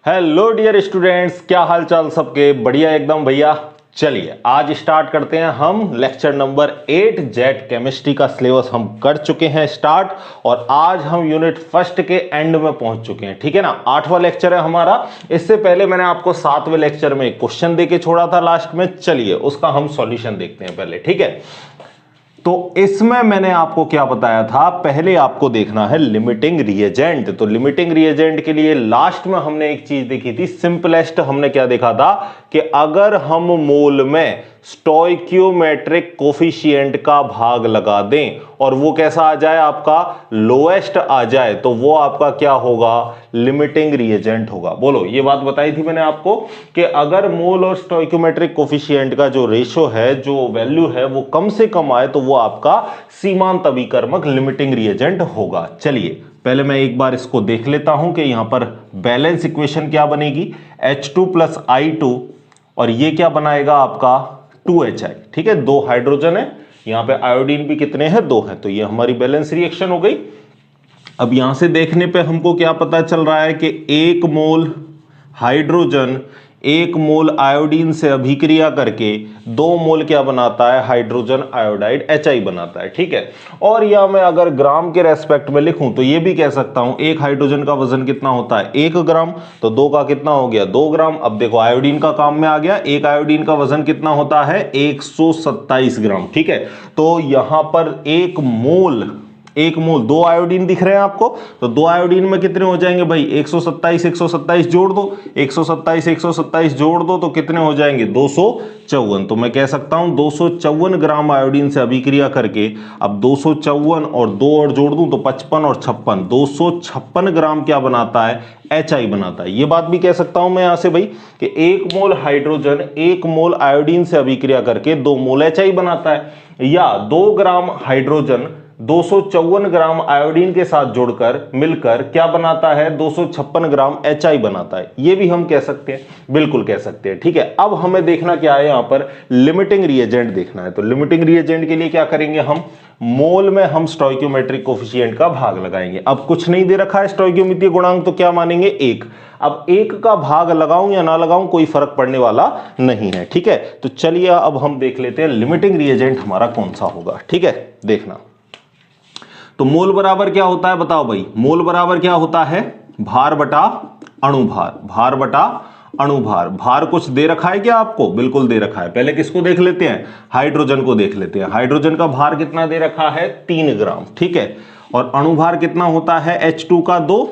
Hello dear students, क्या हाल चाल सबके? बढ़िया एकदम भैया। चलिए आज स्टार्ट करते हैं हम लेक्चर नंबर 8 जेट केमिस्ट्री का सिलेबस हम कर चुके हैं स्टार्ट। और आज हम यूनिट फर्स्ट के एंड में पहुंच चुके हैं, ठीक है ना। 8वां लेक्चर है हमारा। इससे पहले मैंने आपको 7वें लेक्चर में एक क्वेश्चन देके छोड़ा था लास्ट में। चलिए उसका हम सॉल्यूशन देखते हैं पहले, ठीक है। तो इसमें मैंने आपको क्या बताया था, पहले आपको देखना है लिमिटिंग रिएजेंट। तो लिमिटिंग रिएजेंट के लिए लास्ट में हमने एक चीज देखी थी, सिंपलेस्ट। हमने क्या देखा था कि अगर हम मोल में स्टोइकियोमेट्रिक कोफिशिएंट का भाग लगा दें और वो कैसा आ जाए, आपका लोएस्ट आ जाए, तो वो आपका क्या होगा, लिमिटिंग रिएजेंट होगा। बोलो, ये बात बताई थी मैंने आपको कि अगर मोल और स्टोइकियोमेट्रिक कोफिशिएंट का जो रेशो है, जो वैल्यू है, वो कम से कम आए तो वो आपका सीमांत अभिकर्मक लिमिटिंग रिएजेंट होगा। चलिए पहले मैं एक बार इसको देख लेता हूं कि यहां पर बैलेंस इक्वेशन क्या बनेगी, H2 प्लस I2, और ये क्या बनाएगा आपका 2HI, ठीक है। 2 हाइड्रोजन है, यहां पे आयोडीन भी कितने हैं, 2 हैं, तो ये हमारी बैलेंस रिएक्शन हो गई। अब यहां से देखने पे हमको क्या पता चल रहा है कि 1 मोल हाइड्रोजन 1 मोल आयोडीन से अभिक्रिया करके 2 मोल क्या बनाता है, हाइड्रोजन आयोडाइड HI बनाता है, ठीक है। और या मैं अगर ग्राम के रेस्पेक्ट में लिखूं तो ये भी कह सकता हूं 1 हाइड्रोजन का वजन कितना होता है, 1 ग्राम, तो 2 का कितना हो गया, 2 ग्राम। अब देखो आयोडीन का काम में आ गया, 1 आयोडीन का वजन कितना होता है, 127 ग्राम, ठीक है। तो यहां पर 1 मोल 2 आयोडीन दिख रहे हैं आपको, तो 2 आयोडीन में कितने हो जाएंगे भाई, 127 जोड़ दो, 127 जोड़ दो तो कितने हो जाएंगे, 254। तो मैं कह सकता हूं 254 ग्राम आयोडीन से अभिक्रिया करके, अब 254 और 2 और जोड़ दूं तो 55 और 56, 256 ग्राम क्या बनाता है, HI बनाता है। ये बात भी कह सकता हूं मैं यहां से भाई कि 1 मोल हाइड्रोजन 1 मोल आयोडीन से अभिक्रिया करके 2 मोल HI बनाता है, या 2 ग्राम हाइड्रोजन 254 ग्राम आयोडीन के साथ जुड़कर मिलकर क्या बनाता है, 256 ग्राम HI बनाता है। ये भी हम कह सकते हैं, बिल्कुल कह सकते हैं, ठीक है। अब हमें देखना क्या है, यहां पर लिमिटिंग रिएजेंट देखना है। तो लिमिटिंग रिएजेंट के लिए क्या करेंगे हम, मोल में हम स्टोइकियोमेट्रिक कोफिशिएंट का भाग लगाएंगे। अब कुछ नहीं दे रखा है स्टोइकियोमेट्रिक गुणांक, तो क्या मानेंगे, 1। अब 1 का भाग लगाऊं या ना लगाऊं कोई फर्क पड़ने वाला नहीं है, ठीक है। तो चलिए अब हम देख लेते हैं लिमिटिंग रिएजेंट हमारा कौन सा होगा, ठीक है। देखना, तो मोल बराबर क्या होता है, बताओ भाई। मोल बराबर क्या होता है, भार बटा अणुभार, भार बटा अणुभार। भार कुछ दे रखा है क्या आपको, बिल्कुल दे रखा है। पहले किसको देख लेते हैं, हाइड्रोजन को देख लेते हैं। हाइड्रोजन का भार कितना दे रखा है, 3 ग्राम, ठीक है। और अणुभार कितना होता है, H2 का 2।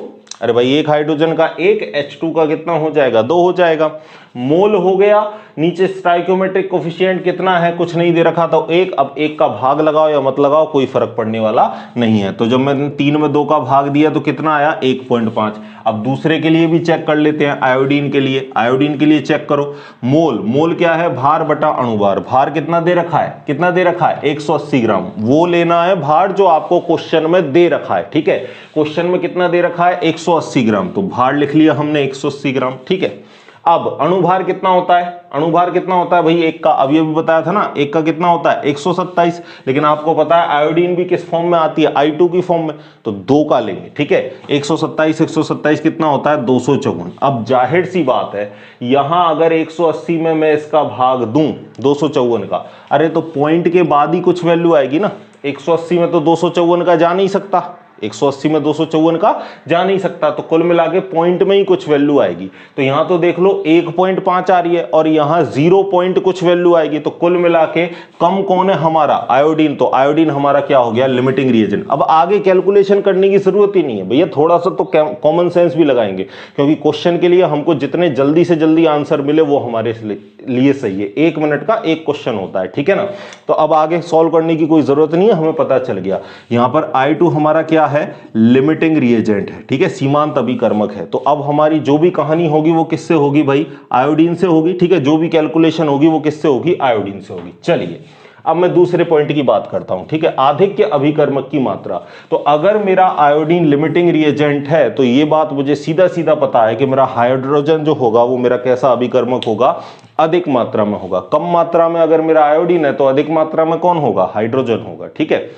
अरे भाई 1 हाइड्रोजन का 1, H2 का कितना हो जाएगा, 2 हो जाएगा। मोल हो गया, नीचे स्टोइकियोमेट्रिक कोफिशिएंट कितना है, कुछ नहीं दे रखा, तो 1। अब 1 का भाग लगाओ या मत लगाओ कोई फर्क पड़ने वाला नहीं है। तो जब मैंने 3 में 2 का भाग दिया तो कितना आया, 1.5। अब दूसरे के लिए भी चेक कर लेते हैं, आयोडीन के लिए। आयोडीन के लिए चेक करो, मोल क्या है, भार बटा अणुभार। भार कितना दे रखा है, कितना दे रखा है, 180 ग्राम। वो लेना है भार जो आपको क्वेश्चन में दे रखा है, ठीक है। क्वेश्चन में कितना दे रखा है, 180 ग्राम, तो भार लिख लिया हमने 180 ग्राम, ठीक है। अब अणुभार कितना होता है, अणुभार कितना होता है भाई 1 का, अब ये भी बताया था ना, 1 का कितना होता है, 127। लेकिन आपको पता है आयोडीन भी किस फॉर्म में आती है, I2 की फॉर्म में, तो 2 का लेंगे, ठीक है। 127 कितना होता है, 254। अब जाहिर सी बात है, यहां अगर 180 में मैं इसका भाग दूं 254 का, अरे तो पॉइंट के बाद ही कुछ वैल्यू आएगी ना। 180 में तो 254 का जा नहीं सकता, 180 में 254 का जा नहीं सकता, तो कुल मिला के पॉइंट में ही कुछ वैल्यू आएगी। तो यहां तो देख लो 1.5 आ रही है और यहां 0 पॉइंट कुछ वैल्यू आएगी, तो कुल मिला के कम कौन है हमारा, आयोडीन। तो आयोडीन हमारा क्या हो गया, लिमिटिंग रिएजेंट। अब आगे कैलकुलेशन करने की जरूरत ही नहीं है भैया, थोड़ा सा तो कॉमन सेंस भी लगाएंगे, क्योंकि क्वेश्चन के लिए हमको जितने जल्दी से जल्दी आंसर मिले वो हमारे लिए सही है। 1 मिनट का एक क्वेश्चन होता है, ठीक है ना। तो अब आगे सॉल्व करने की कोई जरूरत नहीं है, हमें पता चल गया। यहां पर I2 हमारा क्या है, लिमिटिंग रिएजेंट है, ठीक है, सीमांत अभिकर्मक है। तो अब हमारी जो भी कहानी होगी वो किससे होगी भाई, आयोडीन से होगी, ठीक है। जो भी कैलकुलेशन होगी वो किससे होगी, आयोडीन से होगी। चलिए अब मैं दूसरे पॉइंट की बात करता हूं, ठीक है, आधिक्य अभिकर्मक की मात्रा। तो अगर मेरा आयोडीन लिमिटिंग रिएजेंट है तो ये बात मुझे सीधा सीधा पता है कि मेरा हाइड्रोजन जो होगा वो मेरा कैसा अभिकर्मक होगा, अधिक मात्रा में होगा। कम मात्रा में अगर मेरा आयोडीन है तो अधिक मात्रा में कौन होगा, हाइड्रोजन होगा, ठीक है।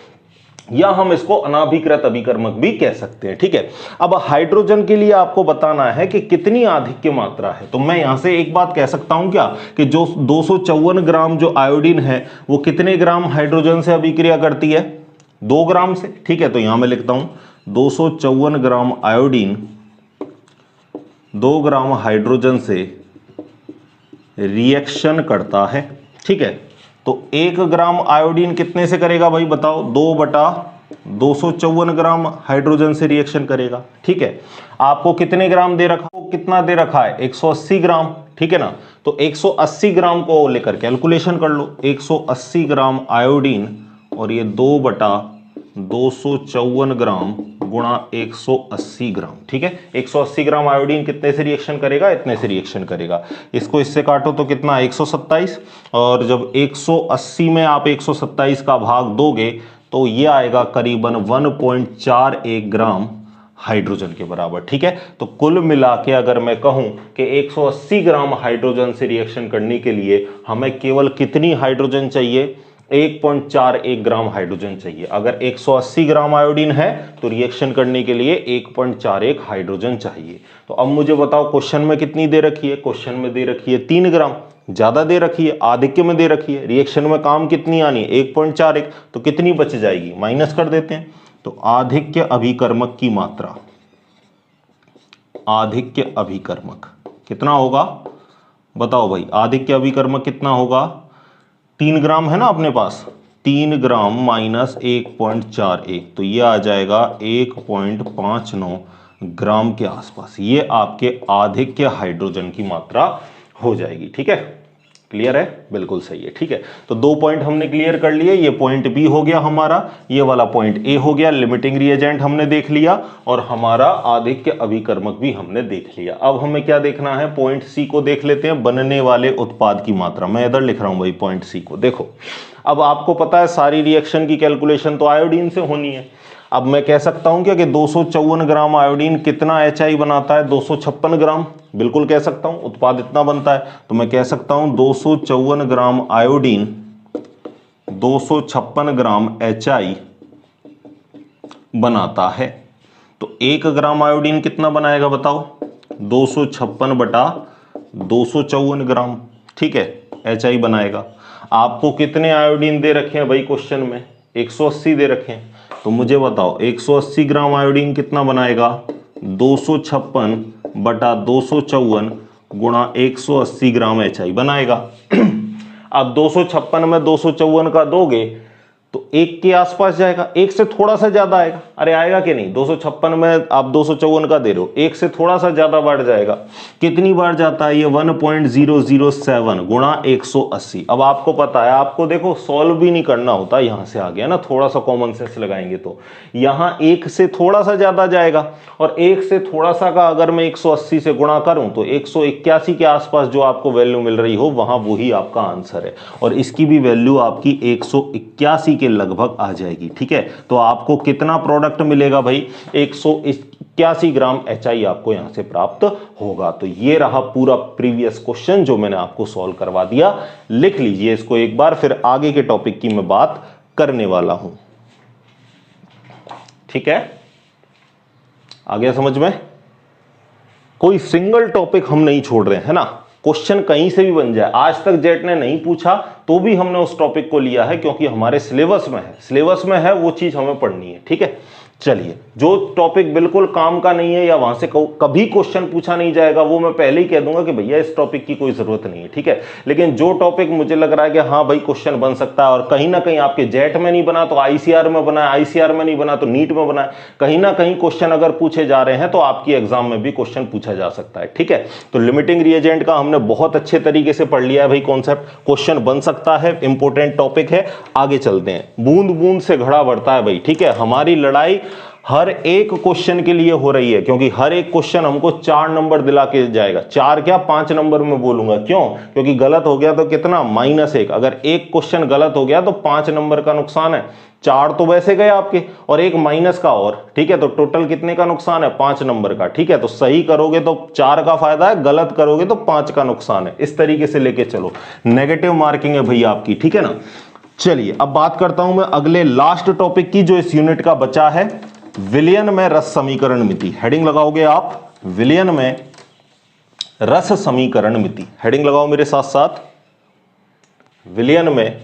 या हम इसको अनाभिकृत अभिकर्मक भी कह सकते हैं। ठीक है, अब हाइड्रोजन के लिए आपको बताना है कि कितनी आधिक्य मात्रा है। तो मैं यहां से एक बात कह सकता हूं क्या, कि जो 254 ग्राम जो आयोडीन है वो कितने ग्राम हाइड्रोजन से अभिक्रिया करती है, 2 ग्राम से। ठीक है, तो यहां मैं लिखता हूं 254 ग्राम आयोडीन 2 ग्राम हाइड्रोजन से रिएक्शन करता है। ठीक है, तो 1 ग्राम आयोडीन कितने से करेगा भाई बताओ, 2/254 ग्राम हाइड्रोजन से रिएक्शन करेगा। ठीक है, आपको कितने ग्राम दे रखा, कितना दे रखा है, 180 ग्राम। ठीक है ना, तो 180 ग्राम को लेकर कैलकुलेशन कर लो, 180 ग्राम आयोडीन और ये 2/254 ग्राम गुणा 180 ग्राम। ठीक है, 180 ग्राम आयोडीन कितने से रिएक्शन करेगा, इतने से रिएक्शन करेगा। इसको इससे काटो तो कितना, 127, और जब 180 में आप 127 का भाग दोगे तो ये आएगा करीबन 1.41 ग्राम हाइड्रोजन के बराबर। ठीक है, तो कुल मिला के अगर मैं कहूं कि 180 ग्राम हाइड्रोजन से रिएक्शन करने के लिए हमें केवल कितनी हाइड्रोजन चाहिए, 1.41 ग्राम हाइड्रोजन चाहिए। अगर 180 ग्राम आयोडीन है तो रिएक्शन करने के लिए 1.41 हाइड्रोजन चाहिए। तो अब मुझे बताओ क्वेश्चन में कितनी दे रखी है, क्वेश्चन में दे रखी है 3 ग्राम, ज्यादा दे रखी है, आधिक्य में दे रखी है, रिएक्शन में काम कितनी आनी है, 1.41, तो कितनी बच जाएगी, माइनस कर देते हैं। तो आधिक्य अभिकर्मक की मात्रा, आधिक्य अभिकर्मक कितना होगा बताओ भाई, आधिक्य अभिकर्मक कितना होगा, 3 ग्राम है ना अपने पास, 3 ग्राम माइनस 1.41, तो ये आ जाएगा 1.59 ग्राम के आसपास। ये आपके आधिक्य हाइड्रोजन की मात्रा हो जाएगी। ठीक है, क्लियर है, बिल्कुल सही है। ठीक है, तो 2 पॉइंट हमने क्लियर कर लिए, ये पॉइंट बी हो गया हमारा, ये वाला पॉइंट ए हो गया, लिमिटिंग रिएजेंट हमने देख लिया और हमारा आधिक्य अभिकर्मक भी हमने देख लिया। अब हमें क्या देखना है, पॉइंट सी को देख लेते हैं, बनने वाले उत्पाद की मात्रा। मैं इधर लिख रहा हूं भाई पॉइंट सी को। देखो अब आपको पता है सारी रिएक्शन की कैलकुलेशन तो आयोडीन से होनी है। अब मैं कह सकता हूं क्या कि 254 ग्राम आयोडीन कितना HI बनाता है, 256 ग्राम, बिल्कुल कह सकता हूं, उत्पाद इतना बनता है। तो मैं कह सकता हूं 254 ग्राम आयोडीन 256 ग्राम HI बनाता है। तो 1 ग्राम आयोडीन कितना बनाएगा बताओ, 256/254 ग्राम। ठीक है, HI बनाएगा। आपको कितने आयोडीन दे रखे हैं भाई क्वेश्चन में, 180 दे रखे हैं। तो मुझे बताओ 180 ग्राम आयोडीन कितना बनाएगा, 256/254 गुणा 180 ग्राम HI बनाएगा। अब 256 में 254 का दोगे तो 1 के आसपास जाएगा, 1 से थोड़ा सा ज्यादा आएगा, अरे आएगा कि नहीं, 256 में आप 254 का दे रहे हो, 1 से थोड़ा सा ज्यादा बढ़ जाएगा। कितनी बार जाता है ये, 1.007 गुणा 180। अब आपको पता है, आपको देखो सॉल्व भी नहीं करना होता, यहां से आ गया ना, थोड़ा सा कॉमन सेंस लगाएंगे तो यहां 1 से थोड़ा सा ज्यादा जाएगा, और 1 से थोड़ा सा का अगर मैं 180 से गुणा करूं तो 181 के आसपास जो आपको वैल्यू मिल रही हो वहां वही आपका आंसर है, और इसकी भी वैल्यू आपकी 181 के लगभग आ जाएगी। ठीक है, तो आपको कितना प्रोडक्ट मिलेगा भाई, 181 ग्राम HI आपको यहां से प्राप्त होगा। तो ये रहा पूरा प्रीवियस क्वेश्चन जो मैंने आपको सॉल्व करवा दिया। लिख लीजिए इसको एक बार, फिर आगे के टॉपिक की मैं बात करने वाला हूं। ठीक है, आ गया समझ में, कोई सिंगल टॉपिक हम नहीं छोड़ रहे हैं ना, क्वेश्चन कहीं से भी बन जाए। आज तक जेट ने नहीं पूछा तो भी हमने उस टॉपिक को लिया है क्योंकि हमारे सिलेबस में है, सिलेबस में है वो चीज हमें पढ़नी है। ठीक है, चलिए जो टॉपिक बिल्कुल काम का नहीं है या वहां से कभी क्वेश्चन पूछा नहीं जाएगा वो मैं पहले ही कह दूंगा कि भैया इस टॉपिक की कोई जरूरत नहीं है। ठीक है, लेकिन जो टॉपिक मुझे लग रहा है कि हाँ भाई क्वेश्चन बन सकता है और कहीं ना कहीं आपके जेट में नहीं बना तो ICR में बना, ICR में नहीं बना तो नीट में बना, कहीं ना कहीं क्वेश्चन अगर पूछे जा रहे हैं तो आपकी एग्जाम में भी क्वेश्चन पूछा जा सकता है। ठीक है, तो लिमिटिंग रिएजेंट का हमने बहुत अच्छे तरीके से पढ़ लिया है भाई कॉन्सेप्ट, क्वेश्चन बन सकता है, इंपॉर्टेंट टॉपिक है। आगे चलते हैं, बूंद बूंद से घड़ा बढ़ता है भाई। ठीक है, हमारी लड़ाई हर एक क्वेश्चन के लिए हो रही है क्योंकि हर एक क्वेश्चन हमको 4 नंबर दिला के जाएगा, 4 क्या 5 नंबर में बोलूंगा, क्यों, क्योंकि गलत हो गया तो कितना, -1। अगर एक क्वेश्चन गलत हो गया तो 5 नंबर का नुकसान है, 4 तो वैसे गए आपके और एक माइनस का और। ठीक है, तो टोटल कितने का नुकसान है, 5 नंबर का। ठीक है, तो सही करोगे तो 4 का फायदा है, गलत करोगे तो 5 का नुकसान है। इस तरीके से लेके चलो, नेगेटिव मार्किंग है भैया आपकी। ठीक है ना, चलिए अब बात करता हूं मैं अगले लास्ट टॉपिक की जो इस यूनिट का बचा है, विलयन में रस समीकरण मिति। हेडिंग लगाओगे आप, विलयन में रस समीकरण मिति। हेडिंग लगाओ मेरे साथ साथ, विलयन में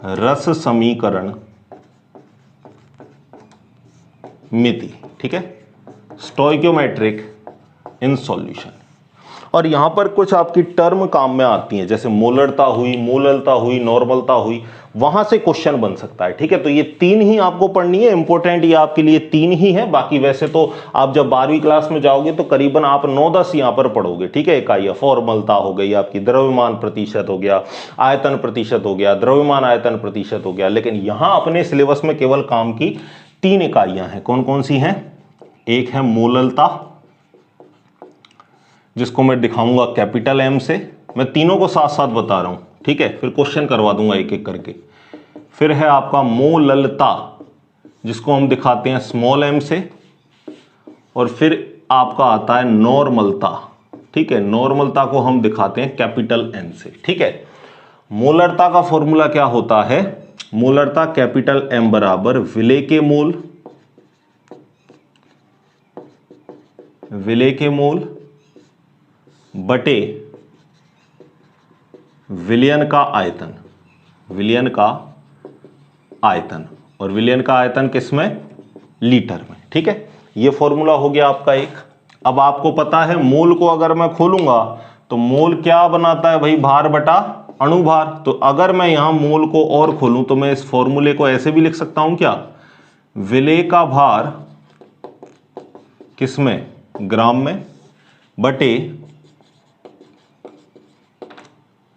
रस समीकरण मिति। ठीक है, स्टोइकियोमेट्रिक इन सॉल्यूशन। और यहां पर कुछ आपकी टर्म काम में आती हैं, जैसे मोलरता हुई, मोललता हुई, नॉर्मलता हुई, वहां से क्वेश्चन बन सकता है। ठीक है, तो ये तीन ही आपको पढ़नी है, इंपॉर्टेंट ये आपके लिए तीन ही है। बाकी वैसे तो आप जब 12वीं क्लास में जाओगे तो करीबन आप 9-10 यहां पर पढ़ोगे। ठीक है, इकाइयां, फॉर्मलता हो गई आपकी, द्रव्यमान प्रतिशत हो गया, आयतन प्रतिशत हो गया, द्रव्यमान आयतन प्रतिशत हो गया। लेकिन यहां अपने सिलेबस में केवल काम की 3 इकाइयां हैं। कौन कौन सी हैं? एक है मोललता, जिसको मैं दिखाऊंगा कैपिटल एम से। मैं तीनों को साथ साथ बता रहा हूं, ठीक है, फिर क्वेश्चन करवा दूंगा एक एक करके। फिर है आपका मोललता, जिसको हम दिखाते हैं स्मॉल एम से। और फिर आपका आता है नॉर्मलता। ठीक है, नॉर्मलता को हम दिखाते हैं कैपिटल एन से। ठीक है, मोलरता का फॉर्मूला क्या होता है? मोलरता कैपिटल एम बराबर विलेय के मोल, विलेय के मोल बटे विलयन का आयतन, विलयन का आयतन। और विलयन का आयतन किसमें? लीटर में। ठीक है, यह फॉर्मूला हो गया आपका एक। अब आपको पता है मोल को अगर मैं खोलूंगा तो मोल क्या बनाता है भाई? भार बटा अणुभार। तो अगर मैं यहां मोल को और खोलूं तो मैं इस फॉर्मूले को ऐसे भी लिख सकता हूं क्या? विलेय का भार किसमें? ग्राम में, बटे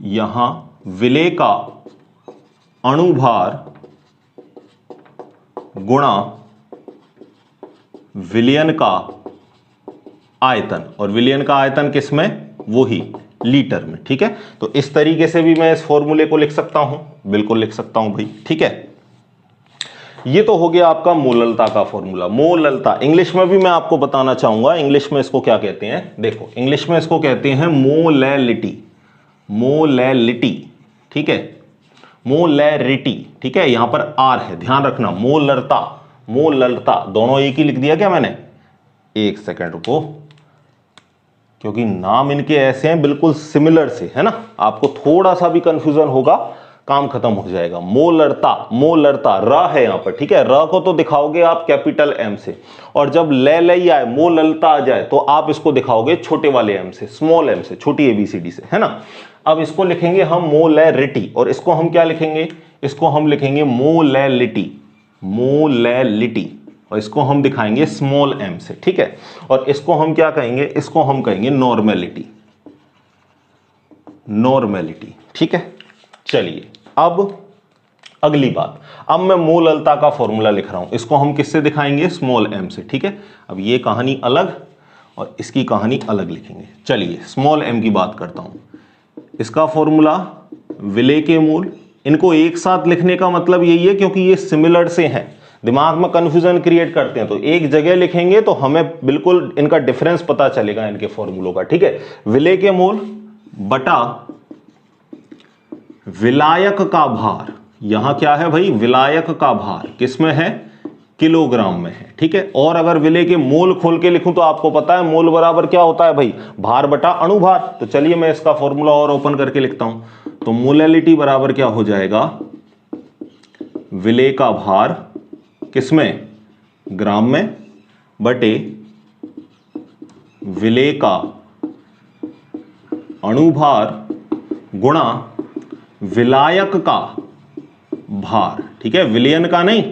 यहां विलेय का अणुभार गुणा विलयन का आयतन। और विलयन का आयतन किसमें? वही लीटर में। ठीक है, तो इस तरीके से भी मैं इस फॉर्मूले को लिख सकता हूं, बिल्कुल लिख सकता हूं भाई। ठीक है, ये तो हो गया आपका मोललता का फॉर्मूला। मोललता इंग्लिश में भी मैं आपको बताना चाहूंगा, इंग्लिश में इसको क्या कहते हैं। देखो, इंग्लिश में इसको कहते हैं मोलैलिटी, मोलैलिटी। ठीक है, मोलैरिटी। ठीक है, यहां पर आर है, ध्यान रखना। मोलरता, मोललता दोनों एक ही लिख दिया क्या मैंने? एक सेकंड रुको, क्योंकि नाम इनके ऐसे हैं बिल्कुल सिमिलर से, है ना। आपको थोड़ा सा भी कंफ्यूजन होगा, काम खत्म हो जाएगा। मोलरता, मोलरता र है यहां पर। ठीक है, र को तो दिखाओगे आप कैपिटल एम से, और जब लई आए, मोललता आ जाए, तो आप इसको दिखाओगे छोटे वाले एम से, स्मॉल एम से, छोटी एबीसीडी से, है ना। अब इसको लिखेंगे हम मोलैरिटी, और इसको हम क्या लिखेंगे? इसको हम लिखेंगे मोलैलिटी, मोलैलिटी। और इसको हम दिखाएंगे स्मॉल एम से। ठीक है, और इसको हम क्या कहेंगे? इसको हम कहेंगे नॉर्मेलिटी, नॉर्मेलिटी। ठीक है, चलिए अब अगली बात। अब मैं मोललता का फॉर्मूला लिख रहा हूं, इसको हम किससे दिखाएंगे? स्मॉल एम से। ठीक है, अब ये कहानी अलग और इसकी कहानी अलग लिखेंगे। चलिए स्मॉल एम की बात करता हूं। इसका फॉर्मूला विलेय के मूल। इनको एक साथ लिखने का मतलब यही है क्योंकि ये सिमिलर से हैं, दिमाग में कंफ्यूजन क्रिएट करते हैं, तो एक जगह लिखेंगे तो हमें बिल्कुल इनका डिफरेंस पता चलेगा इनके फॉर्मूलों का। ठीक है, विलेय के मूल बटा विलायक का भार। यहां क्या है भाई? विलायक का भार किसमें है? किलोग्राम में है। ठीक है, और अगर विलेय के मोल खोल के लिखूं तो आपको पता है मोल बराबर क्या होता है भाई? भार बटा अणुभार। तो चलिए मैं इसका फॉर्मूला और ओपन करके लिखता हूं। तो मोलैलिटी बराबर क्या हो जाएगा? विलेय का भार किसमें? ग्राम में, बटे विलेय का अणुभार गुणा विलायक का भार। ठीक है, विलयन का नहीं,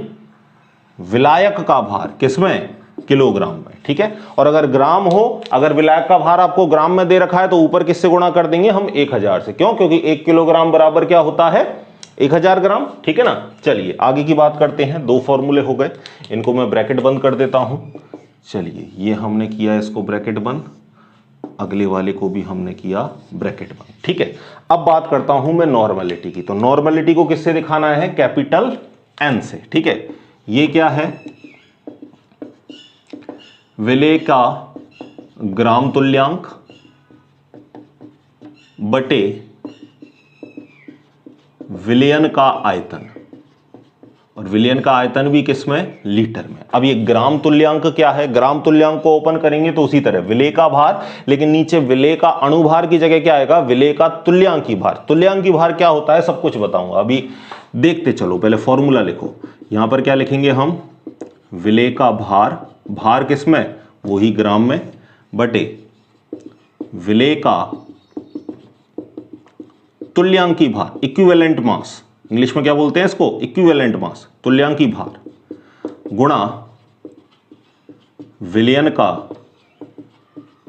विलायक का भार किसमें? किलोग्राम में। ठीक है, और अगर ग्राम हो, अगर विलायक का भार आपको ग्राम में दे रखा है तो ऊपर किससे गुणा कर देंगे हम? 1000 से। क्यों? क्योंकि 1 किलोग्राम बराबर क्या होता है? 1000 ग्राम। ठीक है ना। चलिए आगे की बात करते हैं। 2 फॉर्मूले हो गए, इनको मैं ब्रैकेट बंद कर देता हूं। चलिए ये हमने किया, इसको ब्रैकेट बंद, अगले वाले को भी हमने किया ब्रैकेट बंद। ठीक है, अब बात करता हूं मैं नॉर्मलिटी की। तो नॉर्मलिटी को किससे दिखाना है? कैपिटल एन से। ठीक है, ये क्या है? विलेय का ग्राम तुल्यांक बटे विलयन का आयतन, और विलयन का आयतन भी किसमें, लीटर में। अब ये ग्राम तुल्यांक क्या है, ग्राम तुल्यांक को ओपन करेंगे तो उसी तरह विलेय का भार, लेकिन नीचे विलेय का अणुभार की जगह क्या आएगा, विलेय का तुल्यांकी भार। तुल्यांकी भार क्या होता है सब कुछ बताऊंगा, अभी देखते चलो। पहले फॉर्मूला लिखो, यहां पर क्या लिखेंगे हम, विलेय का भार, भार किसमें, वही ग्राम में, बटे विलेय का तुल्यांकी भार, इक्विवेलेंट मास, इंग्लिश में क्या बोलते हैं इसको, इक्विवेलेंट मास, तुल्यांकी भार, गुणा विलयन का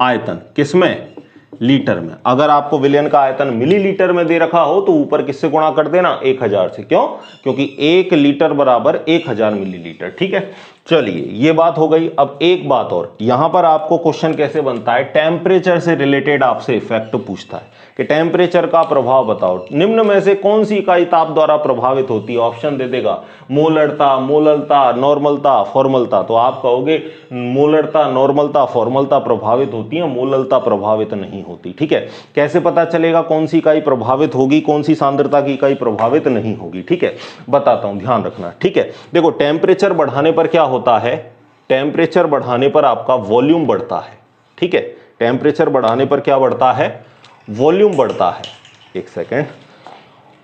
आयतन, किसमें, लीटर में। अगर आपको विलयन का आयतन मिलीलीटर में दे रखा हो तो ऊपर किससे गुणा कर देना, 1000 से। क्यों, क्योंकि 1 लीटर बराबर 1000 मिलीलीटर। ठीक है, चलिए ये बात हो गई। अब एक बात और, यहां पर आपको क्वेश्चन कैसे बनता है, टेम्परेचर से रिलेटेड आपसे इफेक्ट पूछता है कि टेम्परेचर का प्रभाव बताओ, निम्न में से कौन सी इकाई ताप द्वारा प्रभावित होती है। ऑप्शन दे देगा, मोलरता, मोललता, नॉर्मलता, फॉर्मलता। तो आप कहोगे मोलरता, नॉर्मलता, फॉर्मलता प्रभावित होती है, मोललता प्रभावित नहीं होती। ठीक है, कैसे पता चलेगा कौन सी इकाई प्रभावित होगी, कौन सी सांद्रता की इकाई प्रभावित नहीं होगी। ठीक है, बताता हूं, ध्यान रखना। ठीक है, देखो टेम्परेचर बढ़ाने पर क्या होता है, टेम्परेचर बढ़ाने पर आपका वॉल्यूम बढ़ता है। ठीक है, टेम्परेचर बढ़ाने पर क्या बढ़ता है, वॉल्यूम बढ़ता है। एक सेकेंड,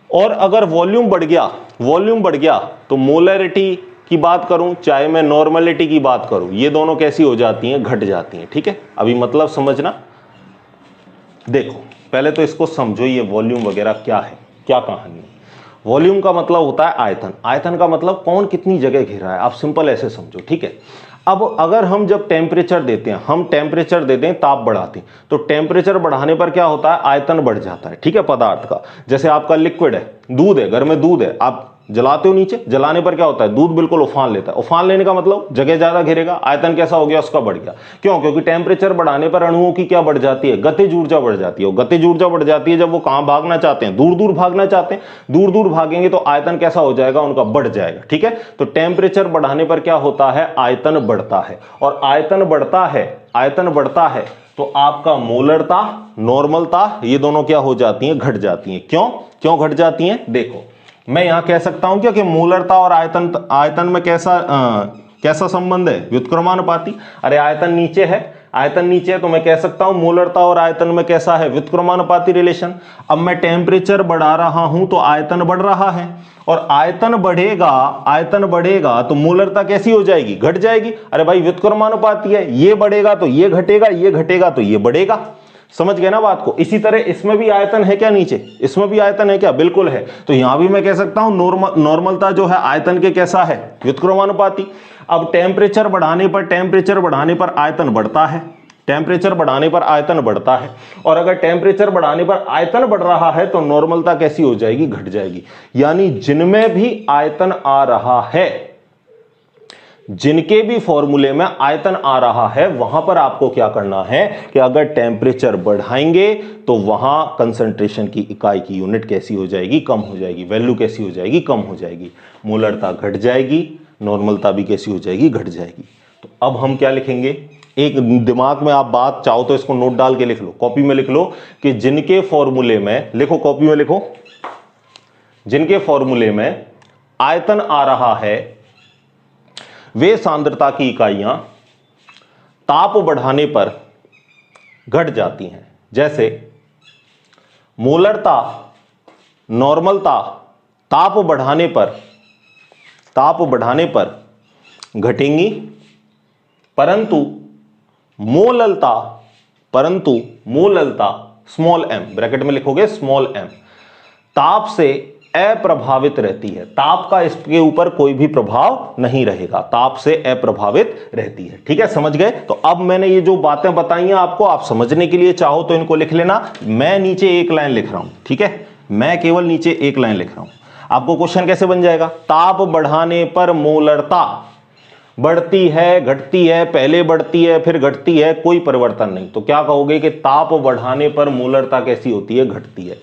और अगर वॉल्यूम बढ़ गया तो मोलरिटी की बात करूं चाहे मैं नॉर्मलिटी की बात करूं, ये दोनों कैसी हो जाती हैं, घट जाती हैं। ठीक है, अभी मतलब समझना। देखो पहले तो इसको समझो, ये वॉल्यूम वगैरह क्या है, क्या कहानी है। वॉल्यूम का मतलब होता है आयतन, आयतन का मतलब कौन कितनी जगह घेर रहा है, आप सिंपल ऐसे समझो। ठीक है, अब अगर हम जब टेम्परेचर देते हैं, हम टेम्परेचर देते हैं, ताप बढ़ाते हैं, तो टेम्परेचर बढ़ाने पर क्या होता है, आयतन बढ़ जाता है। ठीक है, पदार्थ का, जैसे आपका लिक्विड है, दूध है, घर में दूध है, आप जलाते हो नीचे, जलाने पर क्या होता है, दूध बिल्कुल उफान लेता है। उफान लेने का मतलब जगह ज्यादा घेरेगा, आयतन कैसा हो गया, उसका बढ़ गया। क्यों, क्योंकि टेम्परेचर बढ़ाने पर अणुओं की क्या बढ़ जाती है, गतिज ऊर्जा बढ़ जाती है। गतिज ऊर्जा बढ़ जाती है जब वो कहां भागना चाहते हैं, दूर दूर भागना चाहते हैं। दूर दूर भागेंगे तो आयतन कैसा हो जाएगा, उनका बढ़ जाएगा। ठीक है, तो टेम्परेचर बढ़ाने पर क्या होता है, आयतन बढ़ता है, और आयतन बढ़ता है तो आपका मोलरता, नॉर्मलता, ये दोनों क्या हो जाती हैं, घट जाती हैं। क्यों घट जाती हैं, देखो मैं यहां कह सकता हूं क्या कि मोलरता और आयतन में कैसा संबंध है, व्युत्क्रमानुपाती। अरे आयतन नीचे है तो मैं कह सकता हूं मोलरता और आयतन में कैसा है, व्युत्क्रमानुपाती रिलेशन। अब मैं टेम्परेचर बढ़ा रहा हूं तो आयतन बढ़ रहा है, और आयतन बढ़ेगा तो मोलरता कैसी हो जाएगी, घट जाएगी। अरे भाई व्युत्क्रमानुपाती है, ये बढ़ेगा तो ये घटेगा, ये घटेगा तो ये बढ़ेगा। समझ गए ना बात को। इसी तरह इसमें भी आयतन है क्या, नीचे इसमें भी आयतन है क्या, बिल्कुल है। तो यहां भी मैं कह सकता हूं नॉर्मलता जो है आयतन के कैसा है, व्युत्क्रमानुपाती। अब टेम्परेचर बढ़ाने पर आयतन बढ़ता है, और अगर टेम्परेचर बढ़ाने पर आयतन बढ़ रहा है तो नॉर्मलता कैसी हो जाएगी, घट जाएगी। यानी जिनमें भी आयतन आ रहा है, जिनके भी फॉर्मूले में आयतन आ रहा है, वहां पर आपको क्या करना है कि अगर टेम्परेचर बढ़ाएंगे तो वहां कंसंट्रेशन की इकाई की यूनिट कैसी हो जाएगी, कम हो जाएगी। वैल्यू कैसी हो जाएगी, कम हो जाएगी। मोलरता घट जाएगी, नॉर्मलता भी कैसी हो जाएगी, घट जाएगी। तो अब हम क्या लिखेंगे, एक दिमाग में आप बात चाहो तो इसको नोट डाल के लिख लो, कॉपी में लिख लो कि जिनके फॉर्मूले में, लिखो कॉपी में लिखो, जिनके फॉर्मूले में आयतन आ रहा है वे सांद्रता की इकाइयां ताप बढ़ाने पर घट जाती हैं। जैसे मोलरता, नॉर्मलता ताप बढ़ाने पर घटेंगी, परंतु मोललता स्मॉल m, ब्रैकेट में लिखोगे स्मॉल m, ताप से अप्रभावित रहती है। ताप का इसके ऊपर कोई भी प्रभाव नहीं रहेगा, ताप से अप्रभावित रहती है। ठीक है, समझ गए। तो अब मैंने ये जो बातें बताई हैं आपको, आप समझने के लिए चाहो तो इनको लिख लेना। मैं नीचे एक लाइन लिख रहा हूं, ठीक है, मैं केवल नीचे एक लाइन लिख रहा हूं। आपको क्वेश्चन कैसे बन जाएगा, ताप बढ़ाने पर मोलरता बढ़ती है, घटती है, पहले बढ़ती है फिर घटती है, कोई परिवर्तन नहीं। तो क्या कहोगे कि ताप बढ़ाने पर मोलरता कैसी होती है, घटती है।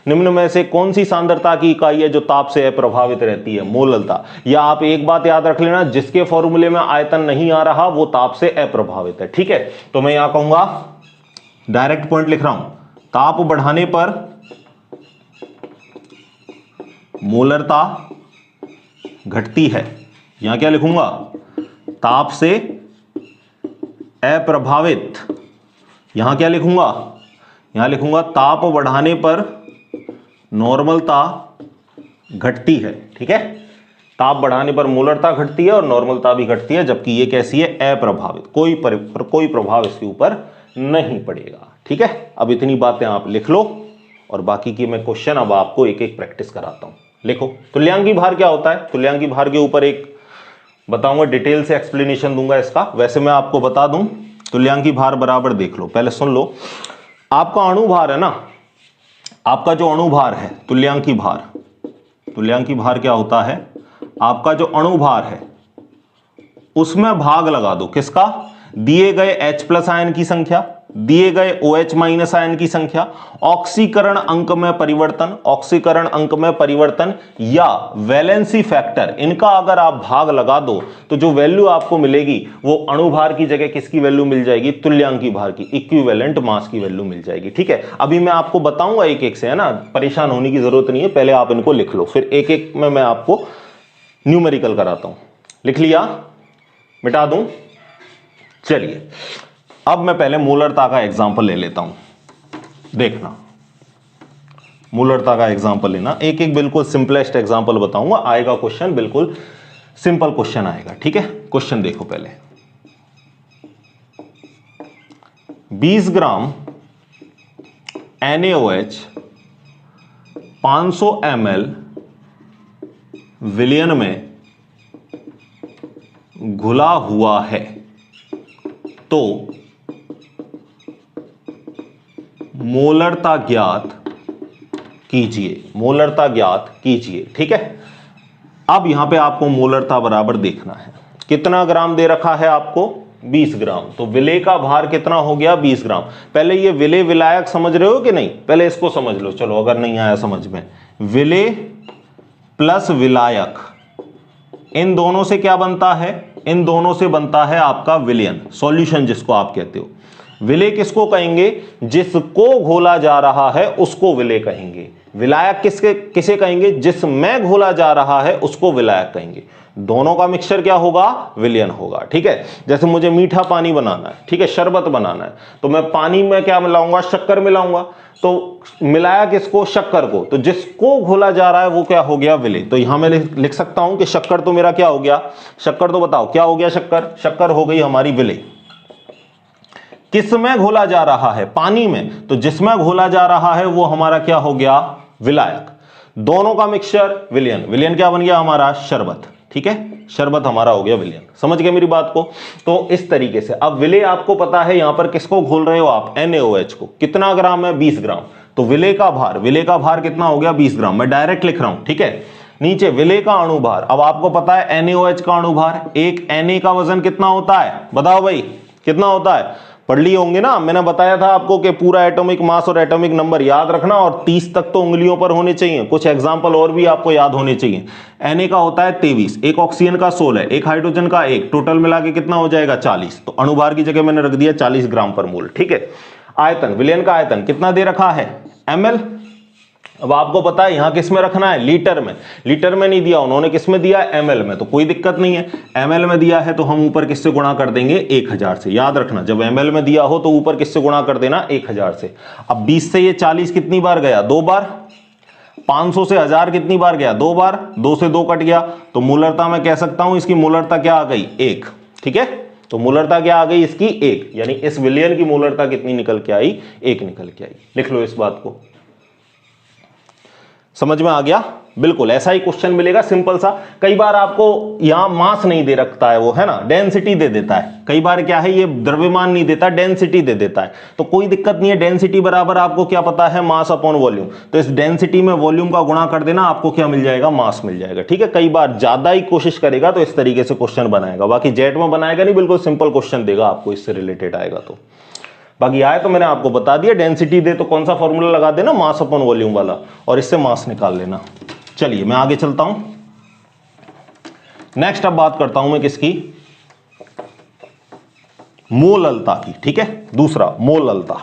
निम्न में से कौन सी सांद्रता की इकाई है जो ताप से अप्रभावित रहती है? मोललता। या आप एक बात याद रख लेना, जिसके फॉर्मूले में आयतन नहीं आ रहा वो ताप से अप्रभावित है। ठीक है, तो मैं यहां कहूंगा, डायरेक्ट पॉइंट लिख रहा हूं, ताप बढ़ाने पर मोलरता घटती है। यहां क्या लिखूंगा? ताप से अप्रभावित। यहां क्या लिखूंगा? यहां लिखूंगा ताप बढ़ाने पर नॉर्मलता घटती है। ठीक है, ताप बढ़ाने पर मोलरता घटती है और नॉर्मलता भी घटती है, जबकि ये कैसी है? अप्रभावित। कोई प्रभाव इसके ऊपर नहीं पड़ेगा। ठीक है, अब इतनी बातें आप लिख लो और बाकी की मैं क्वेश्चन अब आपको एक एक प्रैक्टिस कराता हूं। लिखो, तुल्यांकी भार क्या होता है? तुल्यांकी भार के ऊपर एक बताऊंगा, डिटेल से एक्सप्लेनेशन दूंगा इसका। वैसे मैं आपको बता दूं, तुल्यांकी भार बराबर देख लो, पहले सुन लो। आपका अणु भार है ना, आपका जो अणु भार है, तुल्यांकी भार, तुल्यांकी भार क्या होता है? आपका जो अणु भार है उसमें भाग लगा दो किसका? दिए गए H+ आयन की संख्या, दिए गए OH- आयन की संख्या, ऑक्सीकरण अंक में परिवर्तन, ऑक्सीकरण अंक में परिवर्तन या वैलेंसी फैक्टर, इनका अगर आप भाग लगा दो तो जो वैल्यू आपको मिलेगी वो अणु भार की जगह किसकी वैल्यू मिल जाएगी? तुल्यांकी भार की, इक्विवेलेंट मास की वैल्यू मिल जाएगी। ठीक है, अभी मैं आपको बताऊंगा एक एक से, है ना, परेशान होने की जरूरत नहीं है, पहले आप इनको लिख लो, फिर एक एक में मैं आपको न्यूमेरिकल कराता हूं। लिख लिया? मिटा दूं? चलिए, अब मैं पहले मोलरता का एग्जांपल ले लेता हूं। देखना, मोलरता का एग्जांपल लेना, एक एक बिल्कुल सिंपलेस्ट एग्जांपल बताऊंगा, आएगा क्वेश्चन, बिल्कुल सिंपल क्वेश्चन आएगा। ठीक है, क्वेश्चन देखो पहले। 20 ग्राम NaOH 500 ml विलयन में घुला हुआ है, तो मोलरता ज्ञात कीजिए, मोलरता ज्ञात कीजिए। ठीक है, अब यहां पे आपको मोलरता बराबर देखना है। कितना ग्राम दे रखा है आपको? 20 ग्राम। तो विलेय का भार कितना हो गया? 20 ग्राम। पहले ये विलेय विलायक समझ रहे हो कि नहीं? पहले इसको समझ लो, चलो अगर नहीं आया समझ में। विलेय प्लस विलायक, इन दोनों से क्या बनता है? इन दोनों से बनता है आपका विलयन, सॉल्यूशन जिसको आप कहते हो। विलेय किसको कहेंगे? जिसको घोला जा रहा है उसको विलेय कहेंगे। विलायक किसे कहेंगे? जिसमें घोला जा रहा है उसको विलायक कहेंगे। दोनों का मिक्सचर क्या होगा? विलयन होगा। ठीक है, जैसे मुझे मीठा पानी बनाना है, ठीक है, शरबत बनाना है, तो मैं पानी में क्या मिलाऊंगा? शक्कर मिलाऊंगा। तो मिलाया किसको? शक्कर को। तो जिसको घोला जा रहा है वो क्या हो गया? विलेय। तो यहां मैं लिख सकता हूं कि शक्कर तो मेरा क्या हो गया? शक्कर तो बताओ क्या हो गया? शक्कर, शक्कर हो गई हमारी विलेय। किसमें घोला जा रहा है? पानी में। तो जिसमें घोला जा रहा है वो हमारा क्या हो गया? विलायक। दोनों का मिक्सचर विलयन। विलयन क्या बन गया हमारा? शरबत। ठीक है, शरबत हमारा हो गया विलयन। समझ गए मेरी बात को? तो इस तरीके से अब विलेय आपको पता है, यहां पर किसको घोल रहे हो आप? NaOH को। कितना ग्राम है? 20 ग्राम। तो विलेय का भार, विलेय का भार कितना हो गया? 20 ग्राम। मैं डायरेक्ट लिख रहा हूं। ठीक है, नीचे विलेय का अणु भार। अब आपको पता है NaOH का अणु भार, एक Na का वजन कितना होता है? बताओ भाई, कितना होता है? पढ़ लिए होंगे ना, मैंने बताया था आपको कि पूरा एटॉमिक मास और एटॉमिक नंबर याद रखना, और 30 तक तो उंगलियों पर होने चाहिए। कुछ एग्जांपल और भी आपको याद होने चाहिए। Na का होता है 23, एक ऑक्सीजन का 16, एक हाइड्रोजन का 1, टोटल मिला के कितना हो जाएगा? 40। तो अणुभार की जगह मैंने रख दिया 40 ग्राम पर मोल। ठीक है, आयतन, विलयन का आयतन कितना दे रखा है? ml। अब आपको पता है यहां किस में रखना है? लीटर में। लीटर में नहीं दिया उन्होंने, किस में दिया? ml में। तो कोई दिक्कत नहीं है, ml में दिया है तो हम ऊपर किससे गुणा कर देंगे? 1000 से। याद रखना, जब ml में दिया हो तो ऊपर किससे गुणा कर देना? 1000 से। अब 20 से ये 40 कितनी बार गया? 2 बार। 500 से 1000 कितनी बार गया? 2 बार। 2 से 2 कट गया, तो मोलरता मैं कह सकता हूं इसकी मोलरता क्या आ गई? 1। ठीक है, तो मोलरता क्या आ गई इसकी? 1। यानी इस विलयन की मोलरता कितनी निकल के आई? 1 निकल के आई। लिख लो इस बात को। समझ में आ गया? बिल्कुल ऐसा ही क्वेश्चन मिलेगा, सिंपल सा। कई बार आपको यहां मास नहीं दे रखता है वो, है ना, डेंसिटी दे देता है। कई बार क्या है, ये द्रव्यमान नहीं देता, डेंसिटी दे देता है। तो कोई दिक्कत नहीं है, डेंसिटी बराबर आपको क्या पता है? Mass upon volume. तो इस डेंसिटी में वॉल्यूम का गुणा कर देना, आपको क्या मिल जाएगा? मास मिल जाएगा। ठीक है, कई बार ज्यादा ही कोशिश करेगा तो इस तरीके से क्वेश्चन बनाएगा, बाकी जेट में बनाएगा नहीं, बिल्कुल सिंपल क्वेश्चन देगा आपको, इससे रिलेटेड आएगा तो। बाकी आए तो मैंने आपको बता दिया, डेंसिटी दे तो कौन सा फॉर्मूला लगा देना, मास अपॉन वॉल्यूम वाला, और इससे मास निकाल लेना। चलिए मैं आगे चलता हूं। नेक्स्ट अब बात करता हूं मैं किसकी, मोललता की। ठीक है, दूसरा मोललता।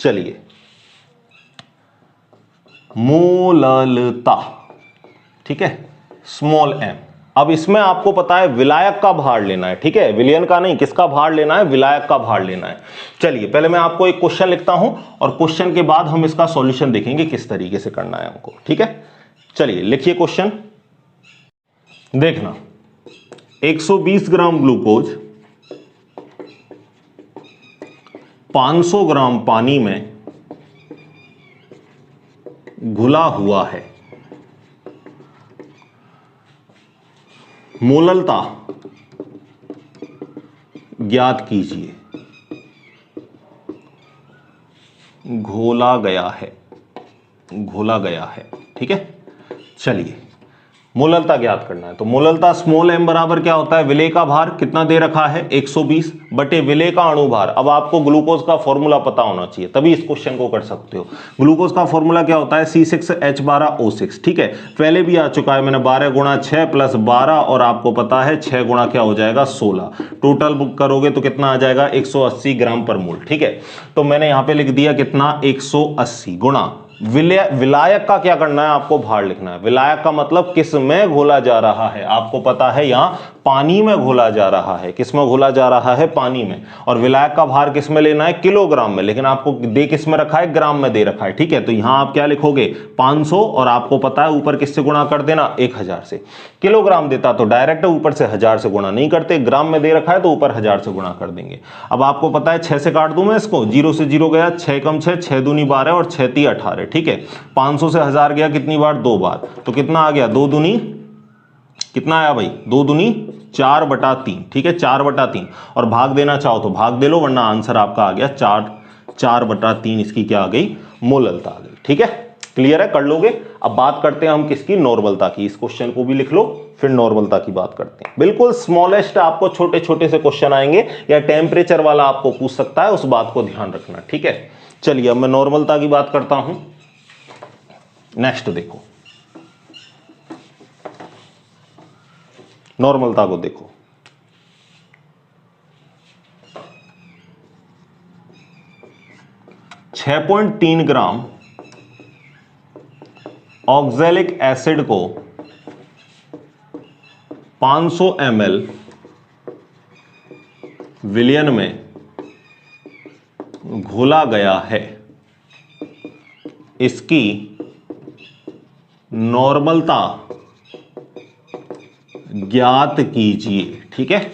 चलिए मोललता, ठीक है, स्मॉल m। अब इसमें आपको पता है विलायक का भार लेना है। ठीक है, विलयन का नहीं, किसका भार लेना है, विलायक का भार लेना है। चलिए पहले मैं आपको एक क्वेश्चन लिखता हूं और क्वेश्चन के बाद हम इसका सॉल्यूशन देखेंगे किस तरीके से करना है हमको। ठीक है, चलिए लिखिए क्वेश्चन। देखना, 120 ग्राम ग्लूकोज 500 ग्राम पानी में घुला हुआ है। मोललता ज्ञात कीजिए। घोला गया है, घोला गया है। ठीक है, चलिए मोललता ज्ञात करना है। तो मोललता स्मॉल m बराबर क्या होता है, विलेय का भार कितना दे रखा है 120 बटे विलेय का अणुभार। अब आपको ग्लूकोज का फॉर्मूला पता होना चाहिए तभी इस क्वेश्चन को कर सकते हो। ग्लूकोज का फॉर्मूला क्या होता है, C6H12O6। ठीक है, पहले भी आ चुका है, मैंने 12 गुणा 6 प्लस 12 और आपको पता है 6 गुणा क्या हो जाएगा 16। टोटल बुक करोगे तो कितना आ जाएगा 180 ग्राम पर मोल। ठीक है, तो मैंने यहां पर लिख दिया कितना 180 गुणा विलायक का क्या करना है, आपको भार लिखना है। विलायक का मतलब किस में घोला जा रहा है, आपको पता है यहां पानी में घोला जा रहा है। किस में घोला जा रहा है, पानी में। और विलायक का भार किस में लेना है, किलोग्राम में, लेकिन आपको दे किस में रखा है, ग्राम में दे रखा है। ठीक है, तो यहां आप क्या लिखोगे 500 और आपको पता है ऊपर किससे गुणा कर देना 1000 से। किलोग्राम देता तो डायरेक्ट ऊपर से 1000 से गुणा नहीं करते, ग्राम में दे रखा है तो ऊपर 1000 से गुणा कर देंगे। अब आपको पता है 6 से काट दूं मैं इसको, 0 से 0 गया, 6 कम 6, 6 दूनी 12 और 6 ती 18। ठीक है, 500 से 1000 गया कितनी बार, 2 बार, तो कितना आ गया 2 दूनी कितना आया भाई, 2 दूनी 4/3। ठीक है, 4/3 और भाग देना चाहो तो भाग दे लो, वरना आंसर आपका आ गया 4/3 इसकी क्या आ गई, मोललता आ गई। ठीक है, क्लियर है, कर लोगे। अब बात करते हैं हम किसकी, नॉर्मलता की। इस क्वेश्चन को भी लिख लो, फिर नॉर्मलता की बात करते हैं। बिल्कुल स्मॉलेस्ट आपको छोटे छोटे से क्वेश्चन आएंगे या टेम्परेचर वाला आपको पूछ सकता है, उस बात को ध्यान रखना। ठीक है, चलिए अब मैं नॉर्मलता की बात करता हूं। नेक्स्ट देखो, नॉर्मलता को देखो। छह 6.3 ग्राम ऑक्सैलिक एसिड को 500 ml विलयन में घोला गया है। इसकी नॉर्मलता ज्ञात कीजिए। ठीक है,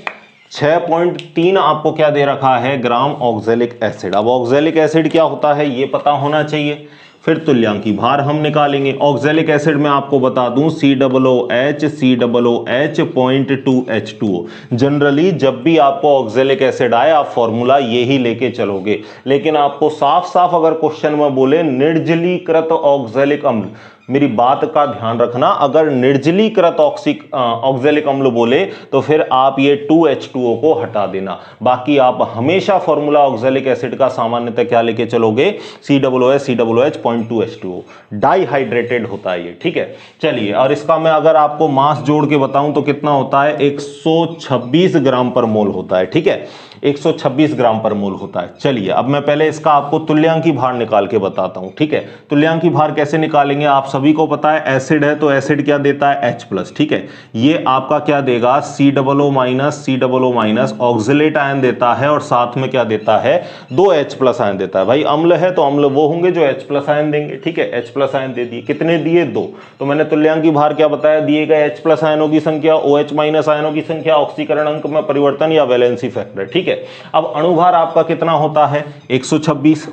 6.3 आपको क्या दे रखा है, ग्राम ऑक्सैलिक एसिड। अब ऑक्सैलिक एसिड क्या होता है ये पता होना चाहिए, फिर तुल्यांकी भार हम निकालेंगे। ऑक्सैलिक एसिड में आपको बता दूं COOH 0.2H2O। जनरली जब भी आपको ऑक्सैलिक एसिड आए आप फॉर्मूला यही लेके चलोगे, लेकिन आपको साफ साफ अगर क्वेश्चन में बोले निर्जलीकृत ऑक्सैलिक अम्ल, मेरी बात का ध्यान रखना, अगर निर्जलीकृत ऑक्सैलिक अम्ल बोले तो फिर आप ये 2H2O को हटा देना। बाकी आप हमेशा फॉर्मूला ऑक्सैलिक एसिड का सामान्यतः क्या लेके चलोगे, COOH 0.2H2O। डाइहाइड्रेटेड होता है ये। ठीक है, चलिए, और इसका मैं अगर आपको मास जोड़ के बताऊं तो कितना होता है, 126 ग्राम पर मोल होता है। ठीक है, 126 ग्राम पर मोल होता है। चलिए अब मैं पहले इसका आपको तुल्यांकी भार निकाल के बताता हूं। ठीक है, तुल्यांकी भार कैसे निकालेंगे, आप सभी को पता है एसिड है तो एसिड क्या देता है H+। ठीक है, ये आपका क्या देगा COO- ऑक्सिलेट आयन देता है और साथ में क्या देता है 2 H+ आयन देता है। भाई अम्ल है तो अम्ल वो होंगे जो H+ आयन देंगे। ठीक है, H+ आयन दे दिए, कितने दिए 2। तो मैंने तुल्यांकी भार क्या बताया, दिए गए H+ आयनों की संख्या, OH- आयनों की संख्या, ऑक्सीकरण अंक में परिवर्तन या वैलेंसी फैक्टर। ठीक है, अब अणुभार आपका कितना होता है 126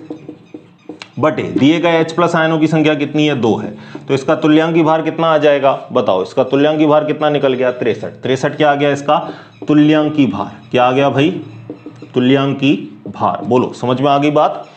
बटे दिए गए H+ आयनों की संख्या कितनी है 2 है, तो इसका तुल्यांकी भार कितना आ जाएगा बताओ। इसका तुल्यांकी भार कितना निकल गया 63 क्या आ गया इसका तुल्यांकी भार, क्या आ गया भाई तुल्यांकी भार। बोलो समझ में आ गई बात।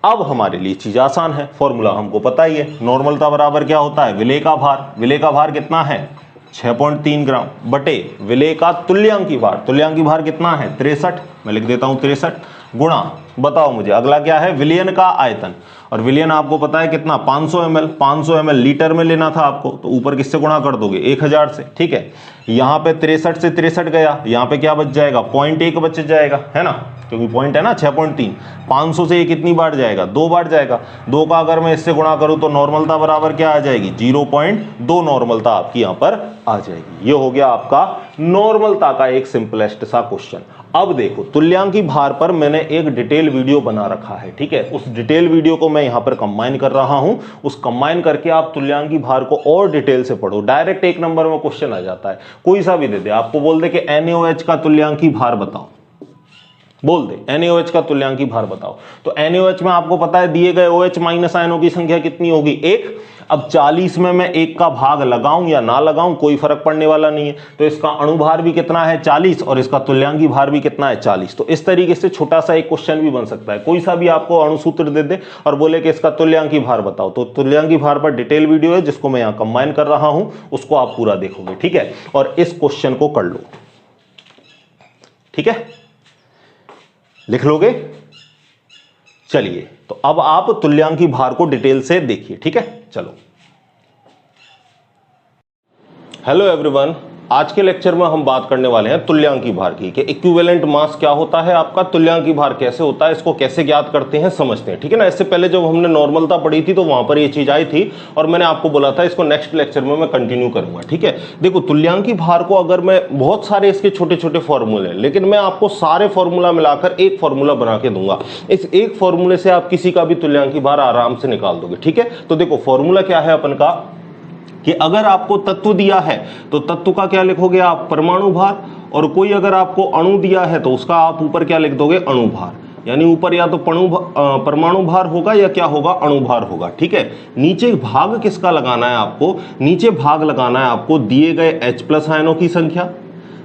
अब हमारे लिए चीज आसान है, फॉर्मूला हमको पता ही है, नॉर्मलता बराबर क्या होता है विलेय का भार। विलेय का भार कितना है 6.3 ग्राम बटे विलेय का तुल्यांकी भार। तुल्यांकी भार कितना है 63, मैं लिख देता हूं 63 गुणा बताओ मुझे अगला क्या है, विलयन का आयतन। और विलयन आपको पता है कितना, 500 ml, 500 ml लीटर में लेना था आपको, तो ऊपर किससे गुणा कर दोगे, 1000 से। ठीक है, यहाँ पे 63 से 63 गया, यहाँ पे क्या बच जाएगा, 0.1 बच जाएगा, है ना, क्योंकि पॉइंट है ना 6.3। 500 से ये कितनी बार जाएगा, 2 बार जाएगा। 2 का अगर मैं इससे गुणा करूं तो नॉर्मलता बराबर क्या आ जाएगी, 0.2 नॉर्मलता आपकी यहां पर आ जाएगी। ये हो गया आपका नॉर्मलता का एक सिंपलेस्ट सा क्वेश्चन। अब देखो तुल्यांकी भार पर मैंने एक डिटेल वीडियो बना रखा है, ठीक है, उस डिटेल वीडियो को मैं यहां पर कंबाइन कर रहा हूं। उस कंबाइन करके आप तुल्यांकी भार को और डिटेल से पढ़ो, डायरेक्ट 1 नंबर में क्वेश्चन आ जाता है। कोई सा भी दे दे, आपको बोल दे कि NaOH का तुल्यांकी भार बताओ, बोल दे NaOH का तुल्यांकी भार बताओ, तो NaOH में आपको पता है दिए गए OH माइनस आयनों की संख्या कितनी होगी, 1। अब 40 में मैं 1 का भाग लगाऊं या ना लगाऊं कोई फर्क पड़ने वाला नहीं है, तो इसका अणुभार भी कितना है 40 और इसका तुल्यांकी भार भी कितना है 40। तो इस तरीके से छोटा सा एक क्वेश्चन भी बन सकता है। कोई सा भी आपको अणुसूत्र दे दे और बोले कि इसका तुल्यांकी भार बताओ, तो तुल्यांकी भार पर डिटेल वीडियो है जिसको मैं यहां कंबाइन कर रहा हूं, उसको आप पूरा देखोगे, ठीक है, और इस क्वेश्चन को कर लो, ठीक है, लिख लोगे। चलिए, तो अब आप तुल्यांकी भार को डिटेल से देखिए, ठीक है, चलो। हेलो एवरीवन, आज के लेक्चर में हम बात करने वाले हैं तुल्यांकी भार की, कि इक्विवेलेंट मास क्या होता है आपका, तुल्यांकी भार कैसे होता है, इसको कैसे ज्ञात करते हैं, समझते हैं, ठीक है ना। इससे पहले जब हमने नॉर्मलता पढ़ी थी तो वहां पर ये चीज आई थी और मैंने आपको बोला था इसको नेक्स्ट लेक्चर में मैं कंटिन्यू करूंगा, ठीक है। देखो तुल्यांकी भार को अगर मैं, बहुत सारे इसके छोटे छोटे फॉर्मूले हैं, लेकिन मैं आपको सारे फॉर्मूला मिलाकर एक फॉर्मूला बना के दूंगा। इस एक फॉर्मूले से आप किसी का भी तुल्यांकी भार आराम से निकाल दोगे, ठीक है। तो देखो फॉर्मूला क्या है अपन का, कि अगर आपको तत्व दिया है तो तत्व का क्या लिखोगे आप, परमाणु भार, और कोई अगर आपको अणु दिया है तो उसका आप ऊपर क्या लिख दोगे, अणु भार। यानी ऊपर या तो परमाणु भार होगा या क्या होगा, अणु भार होगा, ठीक है। नीचे भाग किसका लगाना है आपको, नीचे भाग लगाना है आपको दिए गए H+ आयनों की संख्या,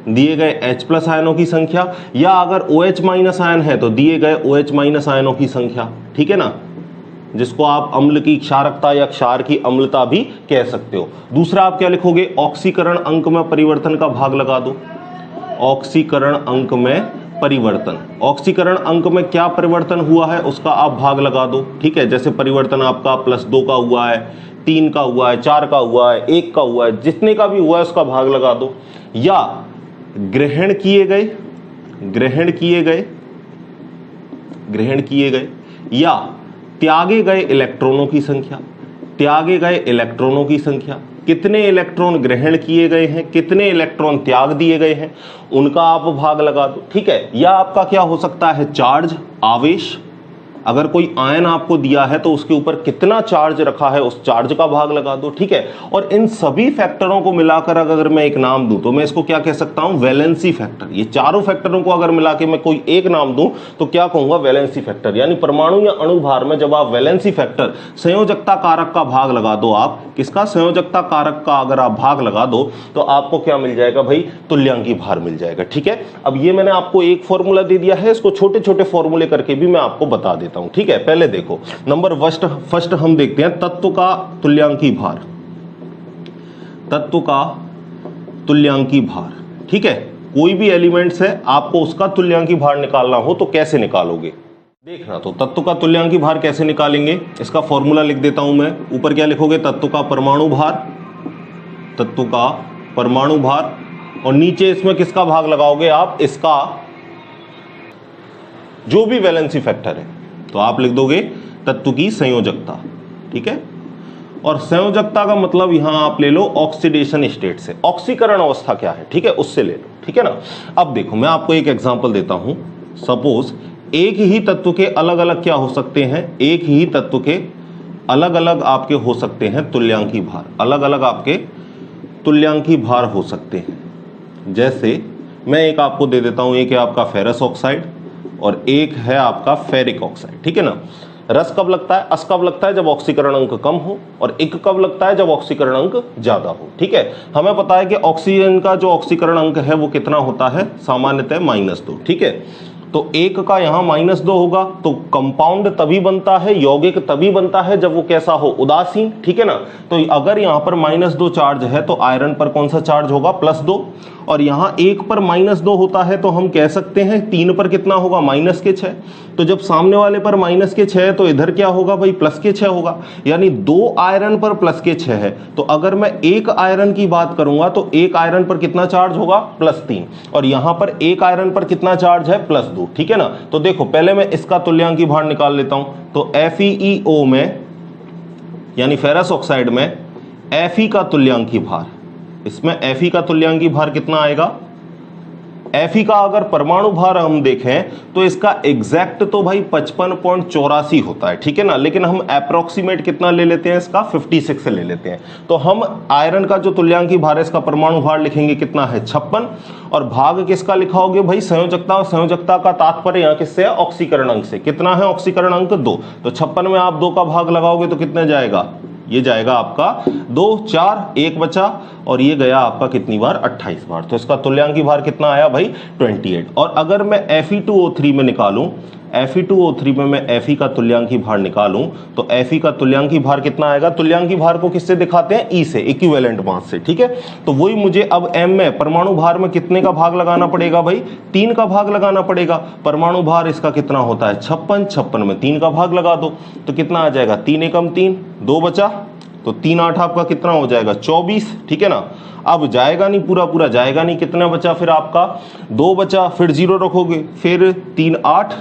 दिए गए H+ आयनों की संख्या, या अगर OH- आयन है तो दिए गए OH- आयनों की संख्या, ठीक है ना, जिसको आप अम्ल की क्षारकता या क्षार की अम्लता भी कह सकते हो। दूसरा आप क्या लिखोगे, ऑक्सीकरण अंक में परिवर्तन का भाग लगा दो, ऑक्सीकरण अंक में परिवर्तन, ऑक्सीकरण अंक में क्या परिवर्तन हुआ है उसका आप भाग लगा दो, ठीक है। जैसे परिवर्तन आपका +2 का हुआ है, 3 का हुआ है, 4 का हुआ है, 1 का हुआ है, जितने का भी हुआ है उसका भाग लगा दो। या ग्रहण किए गए, ग्रहण किए गए, ग्रहण किए गए, या त्यागे गए इलेक्ट्रॉनों की संख्या, त्यागे गए इलेक्ट्रॉनों की संख्या, कितने इलेक्ट्रॉन ग्रहण किए गए हैं, कितने इलेक्ट्रॉन त्याग दिए गए हैं, उनका आप भाग लगा दो, ठीक है। या आपका क्या हो सकता है, चार्ज, आवेश, अगर कोई आयन आपको दिया है तो उसके ऊपर कितना चार्ज रखा है उस चार्ज का भाग लगा दो, ठीक है। और इन सभी फैक्टरों को मिलाकर अगर मैं एक नाम दूं तो मैं इसको क्या कह सकता हूं, वैलेंसी फैक्टर। ये चारों फैक्टरों को अगर मिला के मैं कोई एक नाम दूं तो क्या कहूंगा, वैलेंसी फैक्टर। यानी परमाणु या अणु भार में जब आप वैलेंसी फैक्टर, संयोजकता कारक का भाग लगा दो, आप किसका, संयोजकता कारक का अगर आप भाग लगा दो तो आपको क्या मिल जाएगा भाई, तुल्यांकी भार मिल जाएगा, ठीक है। अब ये मैंने आपको एक फॉर्मूला दे दिया है, इसको छोटे छोटे फॉर्मूले करके भी मैं आपको बता देता हूं, ठीक है। पहले देखो नंबर फर्स्ट हम देखते हैं तत्व का तुल्यांकी भार, तत्व का तुल्यांकी भार, ठीक है। कोई भी एलिमेंट्स है आपको उसका तुल्यांकी भार निकालना हो तो कैसे निकालोगे, देखना। तो तत्व का तुल्यांकी भार कैसे निकालेंगे, इसका फॉर्मूला लिख देता हूं मैं। ऊपर क्या लिखोगे, तत्व का परमाणु भार, तत्व का परमाणु भार, और नीचे इसमें किसका भाग लगाओगे आप, इसका जो भी वैलेंसी फैक्टर है, तो आप लिख दोगे तत्व की संयोजकता, ठीक है। और संयोजकता का मतलब यहां आप ले लो ऑक्सीडेशन स्टेट से, ऑक्सीकरण अवस्था क्या है, ठीक है, उससे ले लो, ठीक है ना। अब देखो मैं आपको एक एग्जांपल देता हूं। सपोज एक ही तत्व के अलग अलग क्या हो सकते हैं, एक ही तत्व के अलग अलग आपके हो सकते हैं तुल्यांकी भार, अलग अलग आपके तुल्यांकी भार हो सकते हैं। जैसे मैं एक आपको दे देता हूं, एक है आपका फेरस ऑक्साइड और एक है आपका फेरिक ऑक्साइड, ठीक है ना। रस कब लगता है, अस कब लगता है, जब ऑक्सीकरण अंक कम हो, और इक कब लगता है, जब ऑक्सीकरण अंक ज्यादा हो, ठीक है। हमें पता है कि ऑक्सीजन का जो ऑक्सीकरण अंक है वो कितना होता है, सामान्यतः -2, ठीक है। तो 1 का यहां -2 होगा। तो कंपाउंड तभी बनता है, यौगिक तभी बनता है जब वो कैसा हो, उदासीन, ठीक है ना। तो अगर यहां पर -2 चार्ज है तो आयरन पर कौन सा चार्ज होगा, +2। और यहां 1 पर -2 होता है तो हम कह सकते हैं 3 पर कितना होगा, -6। तो जब सामने वाले पर -6 है तो इधर क्या होगा भाई, +6 होगा। यानी 2 आयरन पर +6 है। तो अगर मैं 1 आयरन की बात करूंगा तो 1 आयरन पर कितना चार्ज होगा, +3। और यहां पर 1 आयरन पर कितना चार्ज है, +2, ठीक है ना। तो देखो पहले मैं इसका तुल्यांकी भार निकाल लेता हूं। तो FeO में यानी फेरस ऑक्साइड में Fe का तुल्यांकी भार, इसमें Fe का तुल्यांकी भार कितना आएगा, Fe का अगर परमाणु भार हम देखें तो इसका एग्जैक्ट तो भाई 55.84 होता है, ठीक है ना। लेकिन हम अप्रोक्सीमेट कितना ले लेते हैं, इसका 56 से ले लेते हैं। तो हम आयरन का जो तुल्यांकी भार है, इसका परमाणु भार लिखेंगे कितना है, 56। और भाग किसका लिखाओगे भाई, संयोजकता। और संयोजकता का तात्पर्य यहाँ किससे है, ऑक्सीकरण अंक से। कितना है ऑक्सीकरण अंक, 2। तो 56 में आप 2 का भाग लगाओगे तो कितना जाएगा, ये जाएगा आपका 2, 4, 1 बचा। और ये गया आपका कितनी बार, 28 बार। तो इसका तुल्यांकी भार कितना आया भाई, 28। और अगर मैं Fe2O3 में निकालूं, Fe2O3 में मैं Fe का तुल्यांकी भार निकालूं तो Fe का तुल्यांकी भार कितना आएगा। तुल्यांकी भार को किससे दिखाते हैं, E से, इक्विवेलेंट मास से, ठीक है। तो वही मुझे अब M में परमाणु भार में कितने का भाग लगाना पड़ेगा भाई, 3 का भाग लगाना पड़ेगा। परमाणु भार इसका कितना होता है, 56 में 3 का भाग लगा दो तो कितना आ जाएगा, 3 एकम 3, 2 बचा। तो 3 8 आपका कितना हो जाएगा, 24, ठीक है ना। अब जाएगा नहीं, पूरा पूरा जाएगा नहीं, कितना बचा फिर आपका, 2 बचा, फिर 0 रखोगे, फिर 3 8,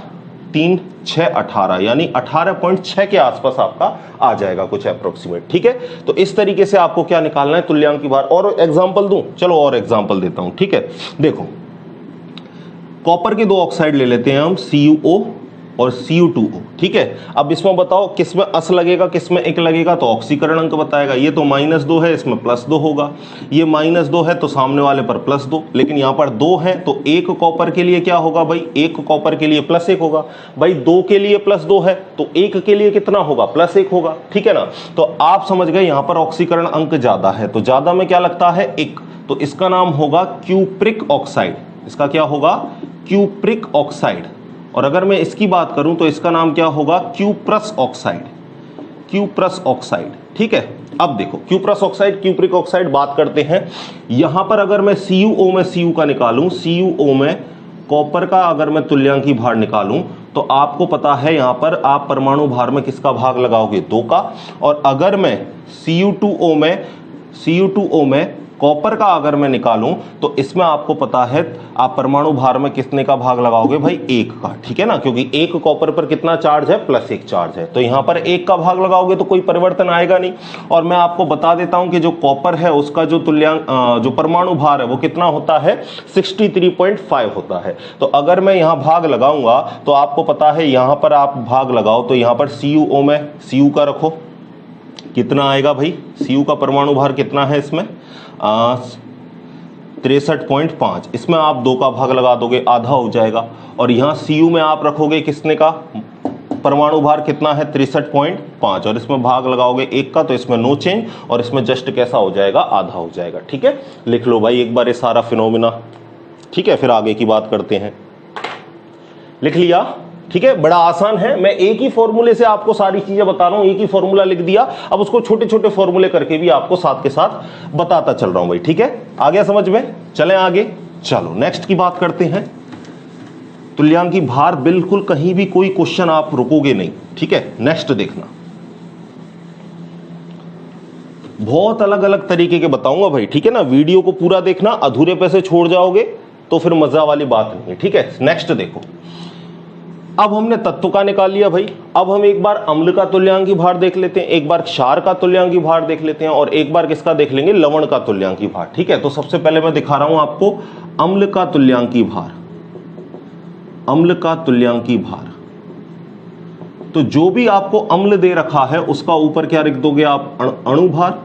3 6 18, यानी 18.6 के आसपास आपका आ जाएगा कुछ अप्रोक्सीमेट, ठीक है। तो इस तरीके से आपको क्या निकालना है, तुल्यांकी भार। और एग्जांपल दूं, चलो और एग्जांपल देता हूं, ठीक है। देखो कॉपर के 2 ऑक्साइड ले लेते हैं हम, CuO और Cu2O, ठीक है। अब इसमें बताओ किसमें अस लगेगा, किसमें एक लगेगा, तो ऑक्सीकरण अंक बताएगा। ये तो -2 है, इसमें +2 होगा। ये -2 है तो सामने वाले पर +2, लेकिन यहाँ पर 2 है तो 1 कॉपर के लिए क्या होगा भाई, 1 कॉपर के लिए +1 होगा भाई। 2 के लिए +2 है तो 1 के लिए कितना होगा, +1 होगा, ठीक है ना। तो आप समझ गए, यहाँ पर ऑक्सीकरण अंक ज्यादा है तो ज्यादा में क्या लगता है, 1। तो इसका नाम होगा क्यूप्रिक ऑक्साइड। इसका क्या होगा, क्यूप्रिक ऑक्साइड। और अगर मैं इसकी बात करूं तो इसका नाम क्या होगा, क्यूप्रस ऑक्साइड। क्यूप्रस ऑक्साइड, ठीक है। अब देखो क्यूप्रस ऑक्साइड, क्यूप्रिक ऑक्साइड बात करते हैं। यहां पर अगर मैं CuO में Cu का निकालूं, CuO में कॉपर का अगर मैं तुल्यांकी भार निकालूं तो आपको पता है यहां पर आप परमाणु भार में किसका भाग लगाओगे, 2 का। और अगर मैं Cu2O में कॉपर का अगर मैं निकालूं तो इसमें आपको पता है आप परमाणु भार में कितने का भाग लगाओगे भाई, 1 का, ठीक है ना। क्योंकि 1 कॉपर पर कितना चार्ज है, +1 चार्ज है। तो यहां पर 1 का भाग लगाओगे तो कोई परिवर्तन आएगा नहीं। और मैं आपको बता देता हूं कि जो कॉपर है उसका जो जो परमाणु भार है वो कितना होता है, 63.5 होता है। तो अगर मैं यहां भाग लगाऊंगा तो आपको पता है यहां पर आप भाग लगाओ तो यहां पर CuO में Cu का रखो, कितना आएगा भाई, Cu का परमाणु भार कितना है इसमें, 63.5। इसमें आप 2 का भाग लगा दोगे, आधा हो जाएगा। और यहाँ Cu में आप रखोगे किसने का परमाणु भार कितना है, 63.5। और इसमें भाग लगाओगे 1 का तो इसमें नो चेंज, और इसमें जस्ट कैसा हो जाएगा, आधा हो जाएगा, ठीक है। लिख लो भाई एक बार ये सारा फिनोमिना, ठीक है। फिर आगे की बात करते हैं। लिख लिया, ठीक है। बड़ा आसान है, मैं एक ही फॉर्मूले से आपको सारी चीजें बता रहा हूं, एक ही फॉर्मूला लिख दिया। अब उसको छोटे छोटे फॉर्मूले करके भी आपको साथ के साथ बताता चल रहा हूं भाई, ठीक है। आ गया समझ में, चलें आगे। चलो नेक्स्ट की बात करते हैं। तुल्यांकी भार, बिल्कुल कहीं भी कोई क्वेश्चन आप रुकोगे नहीं, ठीक है। नेक्स्ट देखना, बहुत अलग अलग तरीके के बताऊंगा भाई, ठीक है ना। वीडियो को पूरा देखना, अधूरे पे से छोड़ जाओगे तो फिर मजा वाली बात नहीं है, ठीक है। नेक्स्ट देखो, अब हमने तत्व का निकाल लिया भाई। अब हम एक बार अम्ल का तुल्यांकी भार देख लेते हैं, एक बार क्षार का तुल्यांकी भार देख लेते हैं, और एक बार किसका देख लेंगे, लवण का तुल्यांकी भार, ठीक है। तो सबसे पहले मैं दिखा रहा हूं आपको अम्ल का तुल्यांकी भार। अम्ल का तुल्यांकी भार, तो जो भी आपको अम्ल दे रखा है उसका ऊपर क्या लिख दोगे आप, अणु भार।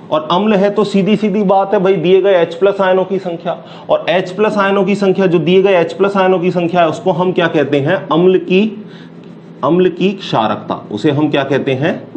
और अम्ल है तो सीधी सीधी बात है भाई, दिए गए H+ आयनों की संख्या, और H+ आयनों की संख्या, जो दिए गए H+ आयनों की संख्या है उसको हम क्या कहते हैं, अम्ल की क्षारकता। उसे हम क्या कहते हैं,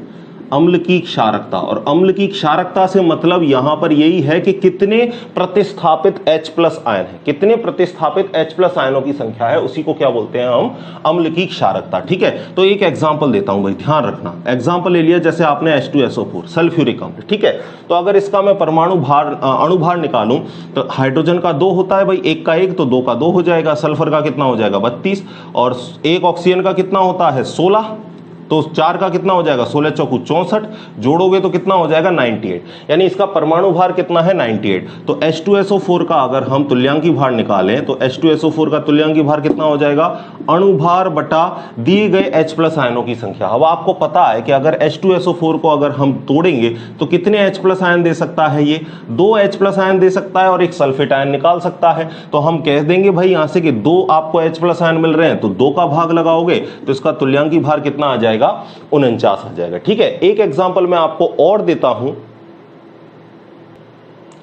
अम्ल की क्षारकता, और अम्ल की क्षारकता से मतलब यहां पर यही है कि कितने प्रतिस्थापित H+ आयन है, कितने प्रतिस्थापित H+ आयनों की संख्या है, उसी को क्या बोलते हैं हम, अम्ल की क्षारकता। ठीक है, तो एक एग्जांपल देता हूं भाई, ध्यान रखना। एग्जांपल ले लिया, जैसे आपने H2SO4 सल्फ्यूरिक अम्ल, ठीक है, तो अगर इसका मैं परमाणु भार अणुभार निकालूं तो हाइड्रोजन का 2 होता है भाई, 1 का 1 तो 2 का 2 हो जाएगा, सल्फर का कितना हो जाएगा 32, और एक ऑक्सीजन का कितना होता है 16, तो 4 का कितना हो जाएगा 16 चौकू 64, जोड़ोगे तो कितना हो जाएगा 98, यानी इसका परमाणु भार कितना है 98। तो H2SO4 का अगर हम तुल्यांकी भार निकालें तो H2SO4 का तुल्यांकी भार कितना हो जाएगा, अणुभार बटा दिए गए H+ आयनों की संख्या। अब आपको पता है कि अगर H2SO4 को अगर हम तोड़ेंगे तो कितने H+ आयन दे सकता है, ये 2 H+ आयन दे सकता है और एक सल्फेट आयन निकाल सकता है। तो हम कह देंगे भाई यहां से कि 2 आपको H+ आयन मिल रहे हैं तो 2 का भाग लगाओगे तो इसका तुल्यांकी भार कितना आ जाएगा, 49 आ जाएगा। ठीक है, एक एग्जांपल मैं आपको और देता हूं,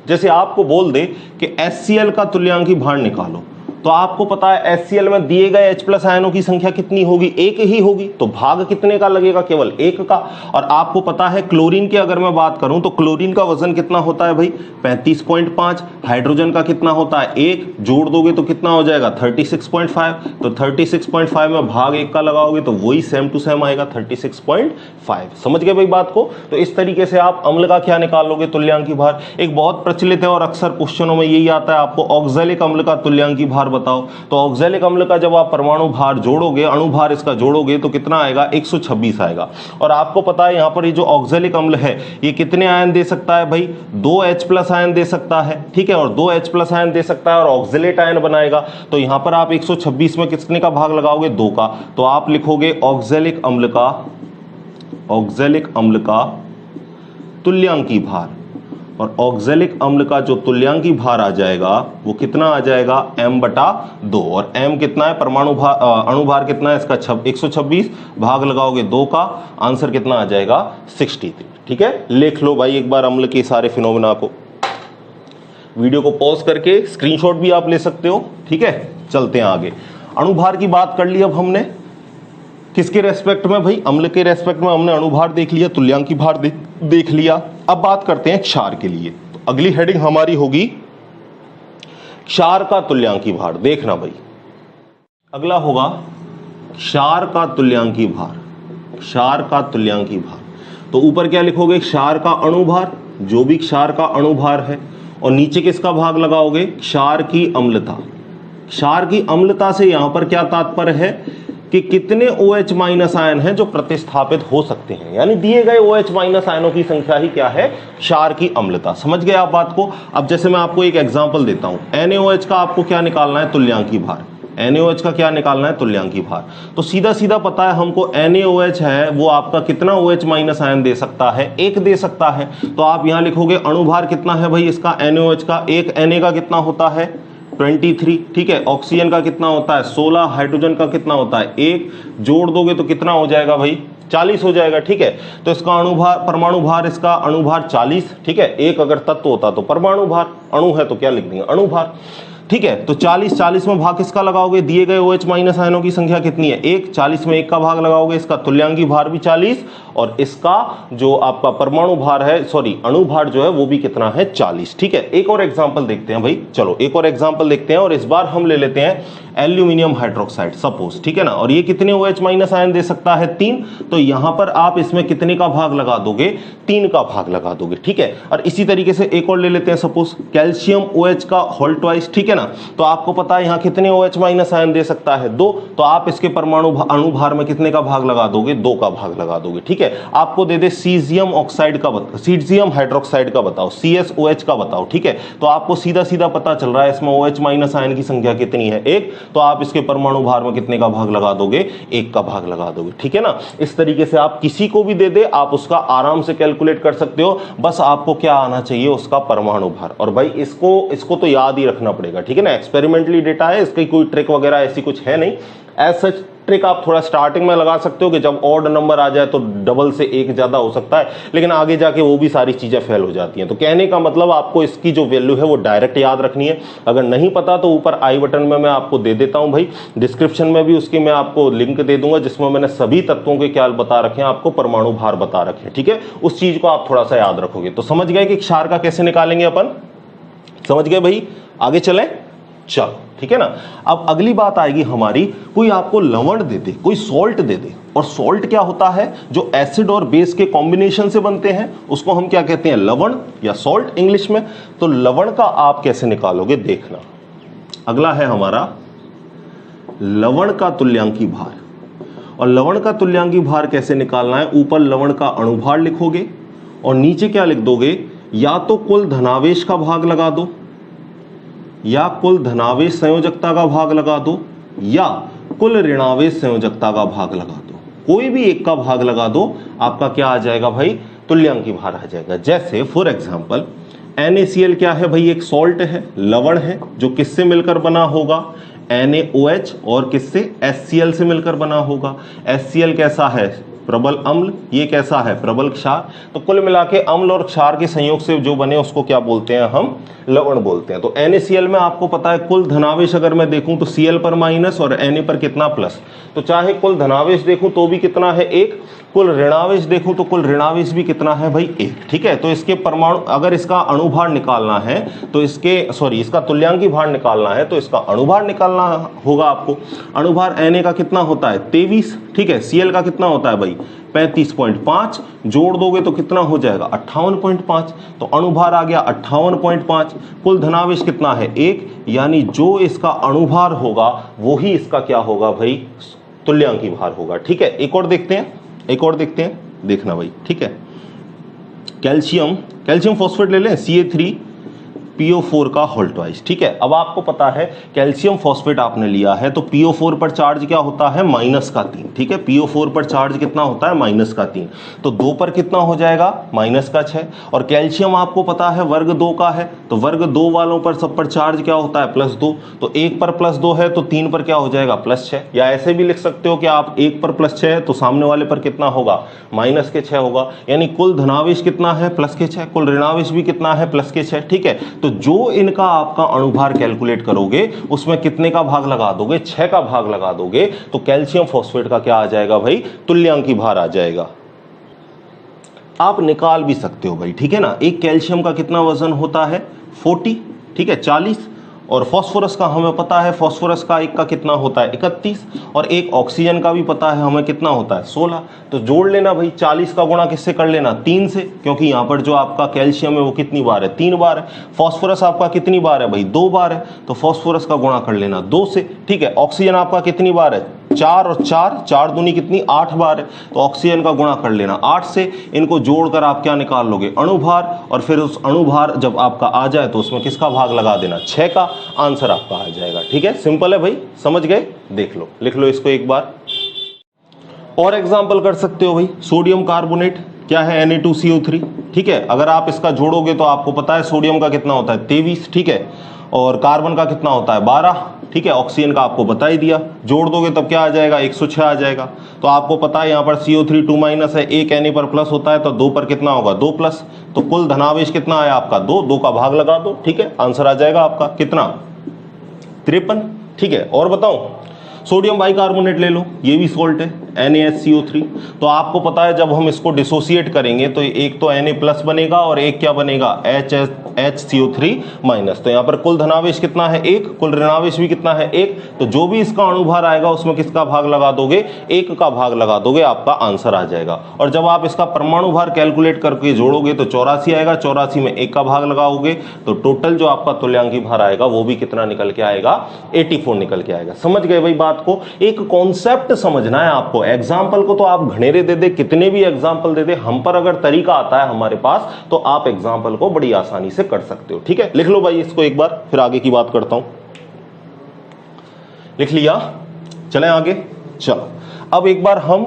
जैसे आपको बोल दे कि HCl का तुल्यांकी भार निकालो, तो आपको पता है HCl में दिए गए H+ आयनों की संख्या कितनी होगी, 1 ही होगी, तो भाग कितने का लगेगा, केवल 1 का। और आपको पता है क्लोरीन की अगर मैं बात करूं तो क्लोरीन का वजन कितना होता है भाई 35.5, हाइड्रोजन का कितना होता है 1, जोड़ दोगे तो कितना हो जाएगा 36.5, तो 36.5 में भाग 1 का लगाओगे तो वही सेम टू सेम आएगा 36.5। समझ गए भाई बात को। तो इस तरीके से आप अम्ल का क्या निकालोगे, तुल्यांकी भार। एक बहुत प्रचलित है और अक्सर क्वेश्चनों में यही आता है, आपको ऑक्जेलिक अम्ल का तुल्यांकी भार बताओ, तो ऑक्जेलिक अम्ल का जब आप परमाणु भार जोड़ोगे, अणुभार इसका जोड़ोगे तो कितना आएगा 126 आएगा। और आपको पता है यहां पर ये जो ऑक्जेलिक अम्ल है ये कितने आयन दे सकता है भाई, 2 H+ आयन दे सकता है। ठीक है, और 2 H+ आयन दे सकता है और ऑक्जेलेट आयन बनाएगा। तो यहां पर आप 126 में कितने का भाग लगाओगे, 2 का, तो आप लिखोगे ऑक्जेलिक अम्ल का तुल्यांकी भार, और ऑक्जेलिक अम्ल का जो तुल्यांकी भार आ जाएगा वो कितना आ जाएगा m/2, और m कितना है, परमाणु भार अणुभार कितना है इसका 126, भाग लगाओगे 2 का, आंसर कितना आ जाएगा 63। ठीक है, लिख लो भाई एक बार अम्ल के सारे फिनोमेना को, वीडियो को पॉज करके स्क्रीनशॉट भी आप ले सकते हो। ठीक है, चलते हैं आगे। अणुभार की बात कर ली अब हमने, किसके रेस्पेक्ट में भाई, अम्ल के रेस्पेक्ट में हमने अणुभार देख लिया, तुल्यांकी भार देख लिया। अब बात करते हैं क्षार के लिए, तो अगली हेडिंग हमारी होगी क्षार का तुल्यांकी भार। देखना भाई, अगला होगा क्षार का तुल्यांकी भार, क्षार का तुल्यांकी भार। तो ऊपर क्या लिखोगे, क्षार का अणुभार, जो भी क्षार का अणुभार है, और नीचे किसका भाग लगाओगे, क्षार की अम्लता। क्षार की अम्लता से यहां पर क्या तात्पर्य है कि कितने OH- आयन हैं जो प्रतिस्थापित हो सकते हैं, यानी दिए गए OH- आयनों की संख्या ही क्या है, क्षार की अम्लता। समझ गए आप बात को। अब जैसे मैं आपको एक एग्जांपल देता हूं, NaOH का आपको क्या निकालना है, तुल्यांकी भार। NaOH का क्या निकालना है, तुल्यांकी भार। तो सीधा सीधा पता है हमको NaOH है वो आपका कितना OH- आयन दे सकता है, 1 दे सकता है। तो आप यहां लिखोगे अणुभार कितना है भाई इसका, NaOH का 1, Na का कितना होता है 23। ठीक है, ऑक्सीजन का कितना होता है 16, हाइड्रोजन का कितना होता है 1, जोड़ दोगे तो कितना हो जाएगा भाई 40 हो जाएगा। ठीक है, तो इसका अणुभार, परमाणु भार, इसका अणुभार 40। ठीक है, एक अगर तत्व होता तो परमाणु भार, अणु है तो क्या लिख देंगे अणुभार। ठीक है, तो 40 में भाग किसका लगाओगे, दिए गए OH- आयनों की संख्या कितनी है 1, 40 में 1 का भाग लगाओगे, इसका तुल्यांकी भार भी 40, और इसका जो आपका परमाणु भार है, सॉरी अणुभार जो है वो भी कितना है 40। ठीक है, एक और एग्जांपल देखते हैं भाई, चलो एक और एग्जांपल देखते हैं, और इस बार हम ले लेते हैं एल्यूमिनियम हाइड्रोक्साइड सपोज। ठीक है ना, और ये कितने OH- आयन दे सकता है 3, तो यहां पर आप इसमें कितने का भाग लगा दोगे, 3 का भाग लगा दोगे। ठीक है, और इसी तरीके से एक और ले लेते हैं सपोज कैल्शियम OH का होल ट्वाइस। ठीक है ना, तो आपको पता है यहां कितने OH- आयन दे सकता है 2, तो आप इसके परमाणु अणुभार में कितने का भाग लगा दोगे, 2 का भाग लगा दोगे। ठीक है, आपको दे दे सीजियम ऑक्साइड का बताओ, सीजियम हाइड्रोक्साइड का बताओ, CSOH का बताओ। ठीक है, तो आपको सीधा सीधा पता चल रहा है इसमें OH- आयन की संख्या कितनी है 1, तो आप इसके परमाणु भार में कितने का भाग लगा दोगे, 1 का भाग लगा दोगे। ठीक है ना, इस तरीके से आप किसी को भी दे दे आप उसका आराम से कैलकुलेट कर सकते हो, बस आपको क्या आना चाहिए, उसका परमाणु भार। और भाई इसको तो याद ही रखना पड़ेगा। ठीक है ना, एक्सपेरिमेंटली डेटा है, इसकी कोई ट्रिक वगैरह ऐसी कुछ है नहीं, एज सच ट्रिक आप थोड़ा स्टार्टिंग में लगा सकते हो कि जब ऑड नंबर आ जाए तो डबल से एक ज्यादा हो सकता है, लेकिन आगे जाके वो भी सारी चीजें फेल हो जाती हैं। तो कहने का मतलब आपको इसकी जो वैल्यू है वो डायरेक्ट याद रखनी है। अगर नहीं पता तो ऊपर आई बटन में मैं आपको दे देता हूं भाई, डिस्क्रिप्शन में भी उसकी मैं आपको लिंक दे दूंगा जिसमें मैंने सभी तत्वों के क्या बता रखे हैं, आपको परमाणु भार बता रखे हैं। ठीक है, उस चीज को आप थोड़ा सा याद रखोगे तो समझ गए कि क्षार का कैसे निकालेंगे अपन, समझ गए भाई। आगे चलें, चलो ठीक है ना। अब अगली बात आएगी हमारी, कोई आपको लवण दे दे, कोई सॉल्ट दे दे, और सॉल्ट क्या होता है, जो एसिड और बेस के कॉम्बिनेशन से बनते हैं उसको हम क्या कहते हैं, लवण या सॉल्ट इंग्लिश में। तो लवण का आप कैसे निकालोगे देखना। अगला है हमारा लवण का तुल्यांकी भार, और लवण का तुल्यांकी भार कैसे निकालना है, ऊपर लवण का अणुभार लिखोगे और नीचे क्या लिख दोगे, या तो कुल धनावेश का भाग लगा दो, या कुल धनावेश संयोजकता का भाग लगा दो, या कुल ऋणावेश संयोजकता का भाग लगा दो। कोई भी एक का भाग लगा दो, आपका क्या आ जाएगा भाई, तुल्यांकी भार आ जाएगा। जैसे फॉर एग्जांपल NaCl क्या है भाई, एक सॉल्ट है, लवण है, जो किससे मिलकर बना होगा, NaOH, और किससे, HCl से मिलकर बना होगा। HCl कैसा है, प्रबल अम्ल, ये कैसा है, प्रबल क्षार। तो कुल मिला के अम्ल और क्षार के संयोग से जो बने उसको क्या बोलते हैं, हम लवण बोलते हैं। तो NaCl में आपको पता है कुल धनावेश अगर मैं देखूं तो Cl पर माइनस और Na पर कितना प्लस, तो चाहे कुल धनावेश देखूं तो भी कितना है, एक, कुल ऋणावेश देखूं तो कुल ऋणावेश भी कितना है भाई, एक। ठीक है, तो इसके परमाणु, अगर इसका अणुभार निकालना है तो इसका तुल्यांकी भार निकालना है तो इसका अणुभार निकालना होगा आपको। अणुभार Na का कितना होता है, 23। ठीक है, Cl का कितना होता है भाई, 35.5, जोड़ दोगे तो कितना हो जाएगा, 58.5। तो अणुभार आ गया 58.5। कुल धनावेश कितना है, 1, यानी जो इसका अणुभार होगा वो ही इसका क्या होगा भाई, तुल्यांकी भार होगा। ठीक है, एक और देखते हैं, देखना भाई। ठीक है, कैल्शियम फॉस्फेट ले लें, CA3PO4 का होल ट्वाइस। ठीक है, अब आपको पता है कैल्शियम फॉस्फेट आपने लिया है तो PO4 पर चार्ज क्या होता है, -3। ठीक है, PO4 पर चार्ज कितना होता है, -3। तो 2 पर कितना हो जाएगा, -6। और कैल्शियम आपको पता है वर्ग 2 का है, तो वर्ग 2 वालों पर सब पर चार्ज क्या होता है, +2। तो 1 पर +2 है तो 3 पर क्या हो जाएगा, +6। या ऐसे भी लिख सकते हो कि आप 1 पर +6 है तो सामने वाले पर कितना होगा, -6 होगा। यानी कुल धनावेश कितना है, +6, कुल ऋणावेश भी कितना है, +6। ठीक है, तो जो इनका आपका अणुभार कैलकुलेट करोगे उसमें कितने का भाग लगा दोगे, 6 का भाग लगा दोगे, तो कैल्शियम फॉस्फेट का क्या आ जाएगा भाई, तुल्यांकी भार आ जाएगा। आप निकाल भी सकते हो भाई, ठीक है ना। एक कैल्शियम का कितना वजन होता है, 40, ठीक है, 40। और फास्फोरस का हमें पता है, फास्फोरस का एक का कितना होता है, 31। और एक ऑक्सीजन का भी पता है हमें कितना होता है, 16। तो जोड़ लेना भाई, 40 का गुणा किससे कर लेना, 3 से, क्योंकि यहाँ पर जो आपका कैल्शियम है वो कितनी बार है, 3 बार है। फास्फोरस आपका कितनी बार है भाई, 2 बार है, तो फास्फोरस का गुणा कर लेना 2 से। ठीक है, ऑक्सीजन आपका कितनी बार है, 4 और 4 दूनी कितनी, 8 बार है, तो ऑक्सीजन का गुणा कर लेना 8 से। इनको जोड़कर आप क्या निकाल लोगे, अणुभार, और फिर उस अणुभार जब आपका आ जाए तो उसमें किसका भाग लगा देना, 6 का। आंसर आपका आ जाएगा। ठीक है, सिंपल है भाई, समझ गए, देख लो, लिख लो इसको एक बार। और एग्जाम्पल कर सकते हो भाई, सोडियम कार्बोनेट क्या है, Na2CO3। ठीक है, अगर आप इसका जोड़ोगे तो आपको पता है सोडियम का कितना होता है, 23। ठीक है, और कार्बन का कितना होता है, 12। ठीक है, ऑक्सीजन का आपको बता ही दिया, जोड़ दोगे तब क्या आ जाएगा, 106 आ जाएगा। तो आपको पता है यहाँ पर CO3 2- है, एक Na पर प्लस होता है, तो 2 पर कितना होगा, 2+। तो कुल धनावेश कितना आया आपका, 2 का भाग लगा दो। ठीक है, आंसर आ जाएगा आपका कितना, 53। ठीक है, और बताओ, सोडियम बाइकार्बोनेट ले लो, ये भी सॉल्ट है, NaHCO3। तो आपको पता है जब हम इसको डिसोसिएट करेंगे तो एक तो Na+ बनेगा और एक क्या बनेगा, HCO3-। तो यहाँ पर कुल धनावेश कितना है, 1, कुल ऋणावेश भी कितना है, 1। तो जो भी इसका अणुभार आएगा उसमें किसका भाग लगा दोगे, 1 का भाग लगा दोगे, आपका आंसर आ जाएगा। और जब आप इसका परमाणु भार कैलकुलेट करके जोड़ोगे तो 84 आएगा, 84 में 1 का भाग लगाओगे तो टोटल जो आपका तुल्यांकी भार आएगा वो भी कितना निकल के आएगा, 84 निकल के आएगा। समझ गए भाई बात को। एक कॉन्सेप्ट समझना है आपको। एग्जाम्पल को तो आप घनेरे दे दे, कितने भी एग्जाम्पल दे दे, हम पर अगर तरीका आता है हमारे पास तो आप एग्जाम्पल को बड़ी आसानी से कर सकते हो। ठीक है, लिख लो भाई इसको एक बार, फिर आगे की बात करता हूं। लिख लिया, चलें आगे। चलो, अब एक बार हम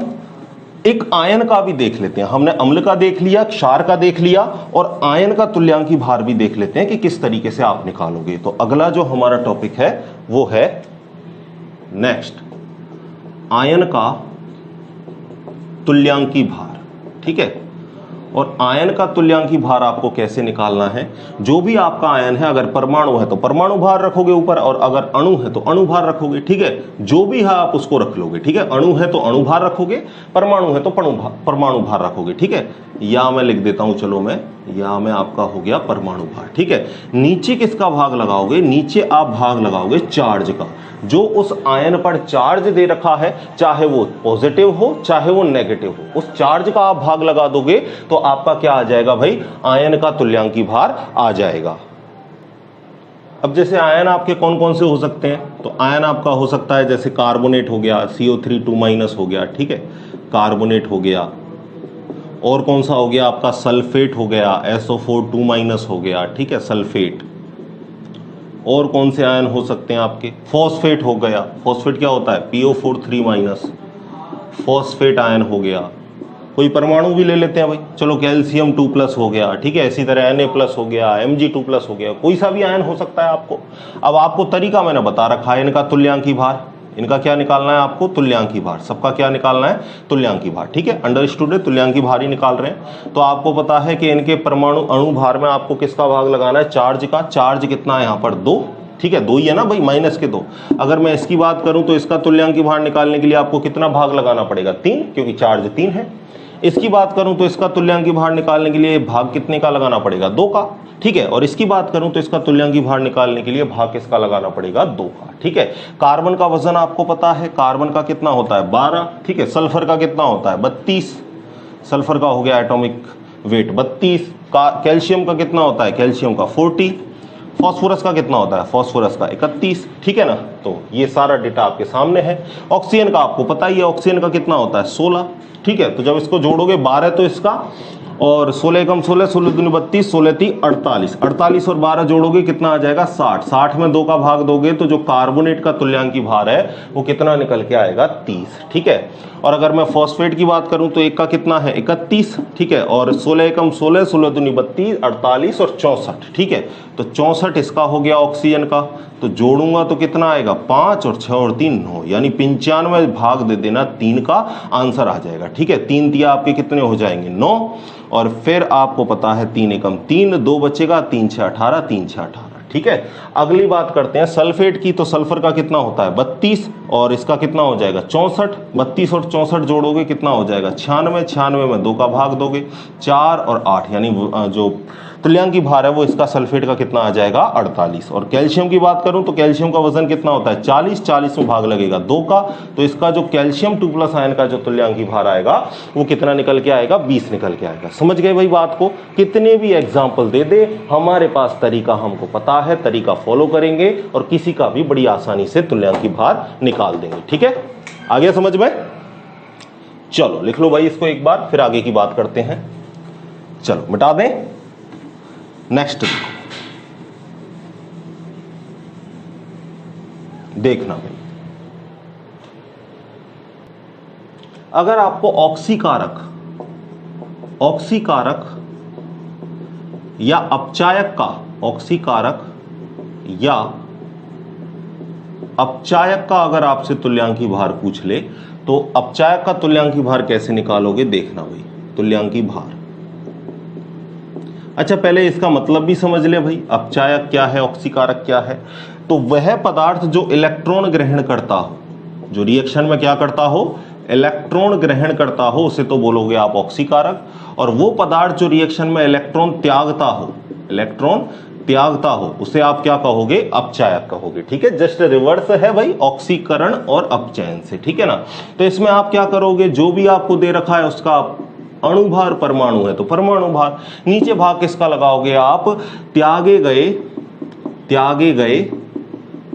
एक आयन का भी देख लेते हैं। हमने अम्ल का देख लिया, क्षार का देख लिया, और आयन का तुल्यांकी भार भी देख लेते हैं कि किस तरीके से आप निकालोगे। तो अगला जो हमारा टॉपिक है वो है नेक्स्ट आयन का तुल्यांकी भार, ठीक है। और आयन का तुल्यांकी भार आपको कैसे निकालना है, जो भी आपका आयन है, अगर परमाणु है तो परमाणु भार रखोगे ऊपर, और अगर अणु है तो अणु भार रखोगे, ठीक है। जो भी है आप उसको रख लोगे, ठीक है। अणु है तो अणु भार रखोगे, परमाणु है तो परमाणु भार रखोगे, ठीक है। या मैं लिख देता हूं, चलो मैं, या में आपका हो गया परमाणु भार, ठीक है। नीचे किसका भाग लगाओगे, नीचे आप भाग लगाओगे चार्ज का, जो उस आयन पर चार्ज दे रखा है, चाहे वो पॉजिटिव हो चाहे वो नेगेटिव हो, उस चार्ज का आप भाग लगा दोगे तो आपका क्या आ जाएगा भाई, आयन का तुल्यांकी भार आ जाएगा। अब जैसे आयन आपके कौन कौन से हो सकते हैं, तो आयन आपका हो सकता है जैसे कार्बोनेट हो गया, CO3 2- हो गया, ठीक है, कार्बोनेट हो गया। और कौन सा हो गया आपका, सल्फेट हो गया, SO4 2- हो गया, ठीक है, सल्फेट। और कौन से आयन हो सकते हैं आपके, फॉस्फेट हो गया। फॉस्फेट क्या होता है, PO4 3-, फॉस्फेट आयन हो गया। कोई परमाणु भी ले लेते हैं भाई, चलो कैल्शियम 2+ हो गया, ठीक है, इसी तरह Na+ हो गया, Mg2+ हो गया, कोई सा भी आयन हो सकता है आपको। अब आपको तरीका मैंने बता रखा है, इनका तुल्यांकी भार, इनका क्या निकालना है आपको, तुल्यांकी भार, सबका क्या निकालना है, तुल्यांकी भार, ठीक है। अंडरस्टूड है, तुल्यांकी भार ही निकाल रहे हैं। तो आपको पता है कि इनके परमाणु अणु भार में आपको किसका भाग लगाना है, चार्ज का। चार्ज कितना है यहाँ पर, 2, ठीक है, 2 ही है ना भाई, -2। अगर मैं इसकी बात करूं तो इसका तुल्यांकी भार निकालने के लिए आपको कितना भाग लगाना पड़ेगा, 3, क्योंकि चार्ज 3 है। इसकी बात करूं तो इसका तुल्यांकी भार निकालने के लिए भाग कितने का लगाना पड़ेगा, 2 का, ठीक है। और इसकी बात करूं तो इसका तुल्यांकी भार निकालने के लिए भाग किसका लगाना पड़ेगा, 2 का, ठीक है। कार्बन का वजन आपको पता है, कार्बन का कितना होता है, 12, ठीक है। सल्फर का कितना होता है, 32, सल्फर का हो गया एटॉमिक वेट 32। कैल्शियम का कितना होता है, कैल्शियम का 40। फॉस्फोरस का कितना होता है, फॉस्फोरस का 31, ठीक है ना। तो ये सारा डेटा आपके सामने है। ऑक्सीजन का आपको पता ही है, ऑक्सीजन का कितना होता है, 16, ठीक है। तो जब इसको जोड़ोगे 12 तो इसका, और 16 कम 16, 16 दूनी 32, 16 × 3 48, 48 और 12 जोड़ोगे कितना आ जाएगा, 60। 60 में 2 का भाग दोगे तो जो कार्बोनेट का तुल्यांकी भार है वो कितना निकल के आएगा, 30, ठीक है। और अगर मैं फॉस्फेट की बात करूं तो एक का कितना है, 31, ठीक है। और 16 कम 16, 16 दूनी 32, 48 और 64, ठीक है। तो 64 इसका हो गया ऑक्सीजन का। तो जोड़ूंगा तो कितना आएगा, 5 और 6 और 3 9, यानी 95 भाग दे देना 3 का, आंसर आ जाएगा, ठीक है। 3 तिया आपके कितने हो जाएंगे, 9। और फिर आपको पता है 3 एकम 3, 2 बचेगा, 3 6 18, 3 6 18, ठीक है। अगली बात करते हैं सल्फेट की। तो सल्फर का कितना होता है, 32, और इसका कितना हो जाएगा, 64। 32 और 64 जोड़ोगे कितना हो जाएगा, 96। 96 में 2 का भाग दोगे, 4 और 8, यानी जो तुल्यांकी भार है वो इसका सल्फेट का कितना आ जाएगा, 48। और कैल्शियम की बात करूं तो कैल्शियम का वजन कितना होता है, 40। 40 में भाग लगेगा 2 का, तो इसका जो कैल्शियम 2+ आयन का जो तुल्यांकी भार आएगा वो कितना निकल के आएगा, 20 निकल के आएगा। समझ गए भाई बात को। कितने भी एग्जाम्पल दे दे, हमारे पास तरीका हमको पता है, तरीका फॉलो करेंगे और किसी का भी बड़ी आसानी से तुल्यांकी भार निकाल देंगे, ठीक है। आ गया समझ में, चलो लिख लो भाई इसको एक बार, फिर आगे की बात करते हैं। चलो मिटा दें, नेक्स्ट देखना भाई, अगर आपको ऑक्सीकारक या अपचायक का, ऑक्सीकारक या अपचायक का अगर आपसे तुल्यांकी भार पूछ ले तो अपचायक का तुल्यांकी भार कैसे निकालोगे, देखना भाई। तुल्यांकी भार, अच्छा पहले इसका मतलब भी समझ ले भाई, अपचायक क्या है, ऑक्सीकारक क्या है। तो वह पदार्थ जो इलेक्ट्रॉन ग्रहण करता हो, जो रिएक्शन में क्या करता हो, इलेक्ट्रॉन ग्रहण करता हो, उसे तो बोलोगे आप ऑक्सीकारक। और वो पदार्थ जो रिएक्शन में इलेक्ट्रॉन त्यागता हो, उसे आप क्या कहोगे, अपचायक कहोगे, ठीक है। जस्ट रिवर्स है भाई ऑक्सीकरण और अपचयन से, ठीक है ना। तो इसमें आप क्या करोगे, जो भी आपको दे रखा है उसका अणुभार, परमाणु है तो परमाणु भार, नीचे भाग किसका लगाओगे आप, त्यागे गए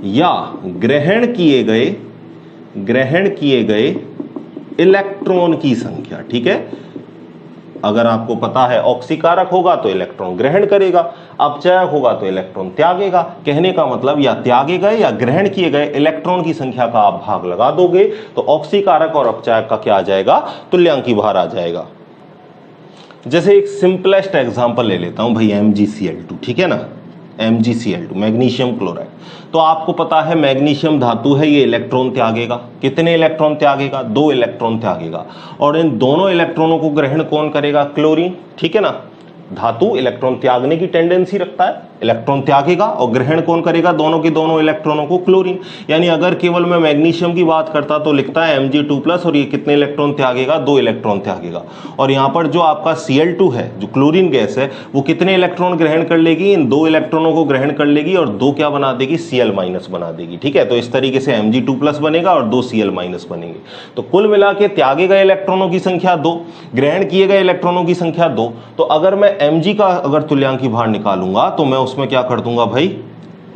या ग्रहण किए गए इलेक्ट्रॉन की संख्या, ठीक है। अगर आपको पता है ऑक्सीकारक होगा तो इलेक्ट्रॉन ग्रहण करेगा, अपचायक होगा तो इलेक्ट्रॉन त्यागेगा। कहने का मतलब या त्यागे गए या ग्रहण किए गए इलेक्ट्रॉन की संख्या का आप भाग लगा दोगे तो ऑक्सीकारक और अपचायक का क्या आ जाएगा, तुल्यांकी भार आ जाएगा। जैसे एक सिंपलेस्ट एग्जांपल ले लेता हूं भाई, MgCl2, ठीक है ना। MgCl2 magnesium chloride. तो आपको पता है मैग्नीशियम धातु है, ये इलेक्ट्रॉन त्यागेगा। कितने इलेक्ट्रॉन त्यागेगा? 2 इलेक्ट्रॉन त्यागेगा। और इन दोनों इलेक्ट्रॉनों को ग्रहण कौन करेगा? क्लोरीन। ठीक है ना, धातु इलेक्ट्रॉन त्यागने की टेंडेंसी रखता है, इलेक्ट्रॉन त्यागेगा और ग्रहण कौन करेगा? दोनों के दोनों इलेक्ट्रॉनों को, क्लोरीन। यानी अगर केवल मैं मैग्नीशियम की बात करता तो लिखता है Mg2+ और ये कितने इलेक्ट्रॉन त्यागेगा? 2 इलेक्ट्रॉन त्यागेगा। और यहाँ पर जो आपका Cl2 है, जो क्लोरीन गैस है, वो कितने इलेक्ट्रॉन ग्रहण कर लेगी? इन 2 इलेक्ट्रॉनों को ग्रहण कर लेगी और 2 क्या बना देगी? Cl- बना देगी। ठीक है, तो इस तरीके से Mg2+ बनेगा और 2 Cl- बनेंगे। तो कुल मिला के त्यागे गए इलेक्ट्रॉनों की संख्या 2, ग्रहण किए गए इलेक्ट्रॉनों की संख्या 2। तो अगर मैं Mg का अगर तुल्यांकी भार निकालूंगा तो मैं उसमें क्या कर दूंगा भाई?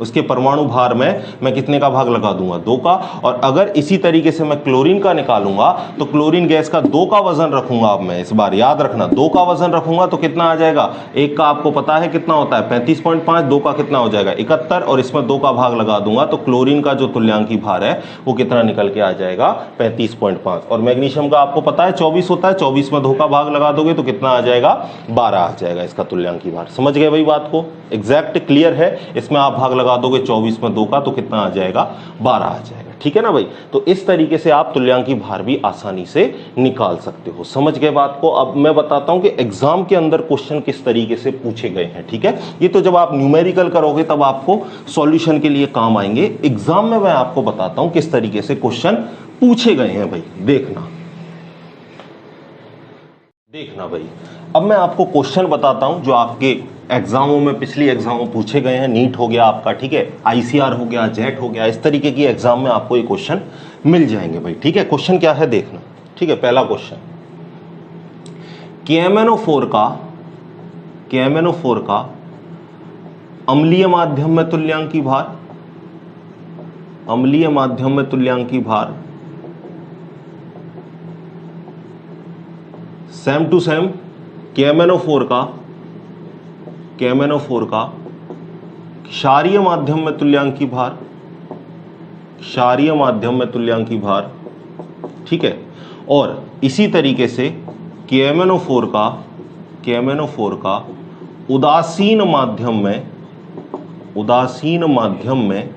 उसके परमाणु भार में मैं कितने का भाग लगा दूंगा? 2 का। और अगर इसी तरीके से मैं क्लोरीन का निकालूंगा तो क्लोरीन गैस का 2 का वजन रखूंगा। अब मैं इस बार याद रखना, 2 का वजन रखूंगा तो कितना आ जाएगा? 1 का आपको पता है कितना होता है? 35.5। 2 का कितना हो जाएगा? 71। और इसमें 2 का भाग लगा दूंगा तो क्लोरीन का जो तुल्यांकी भार है वो कितना निकल के आ जाएगा? 35.5। और मैग्नीशियम का आपको पता है 24 होता है, 24 में 2 का भाग लगा दोगे तो कितना आ जाएगा? 12 आ जाएगा इसका तुल्यांकी भार। समझ गए भाई बात को? एग्जैक्ट क्लियर है? इसमें आप भाग लगा दोगे 24 में 2 का तो कितना आ जाएगा? 12 आ जाएगा। ठीक है ना भाई? तो इस तरीके से आप तुल्यांकी भार भी आसानी से निकाल सकते हो। समझ गए बात को? अब मैं बताता हूं कि एग्जाम के अंदर क्वेश्चन किस तरीके से पूछे गए हैं। ठीक है, ये तो जब आप न्यूमेरिकल करोगे तब आपको सॉल्यूशन के लिए काम आएंगे। एग्जाम में मैं आपको बताता हूं किस तरीके से क्वेश्चन पूछे गए हैं भाई। देखना भाई, अब मैं आपको क्वेश्चन बताता हूं जो आपके एग्जामों में, पिछली एग्जामों में पूछे गए हैं। नीट हो गया आपका, ठीक है, ICR हो गया, जेट हो गया, इस तरीके की एग्जाम में आपको ये क्वेश्चन मिल जाएंगे भाई। ठीक है, क्वेश्चन क्या है देखना। ठीक है, पहला क्वेश्चन, KMnO4 का अम्लीय माध्यम में तुल्यांकी भार, अम्लीय माध्यम में तुल्यांकी भार सेम टू सेम KMnO4 का क्षारीय माध्यम में तुल्यांकी भार, क्षारीय माध्यम में तुल्यांकी भार। ठीक है, और इसी तरीके से KMnO4 का उदासीन माध्यम में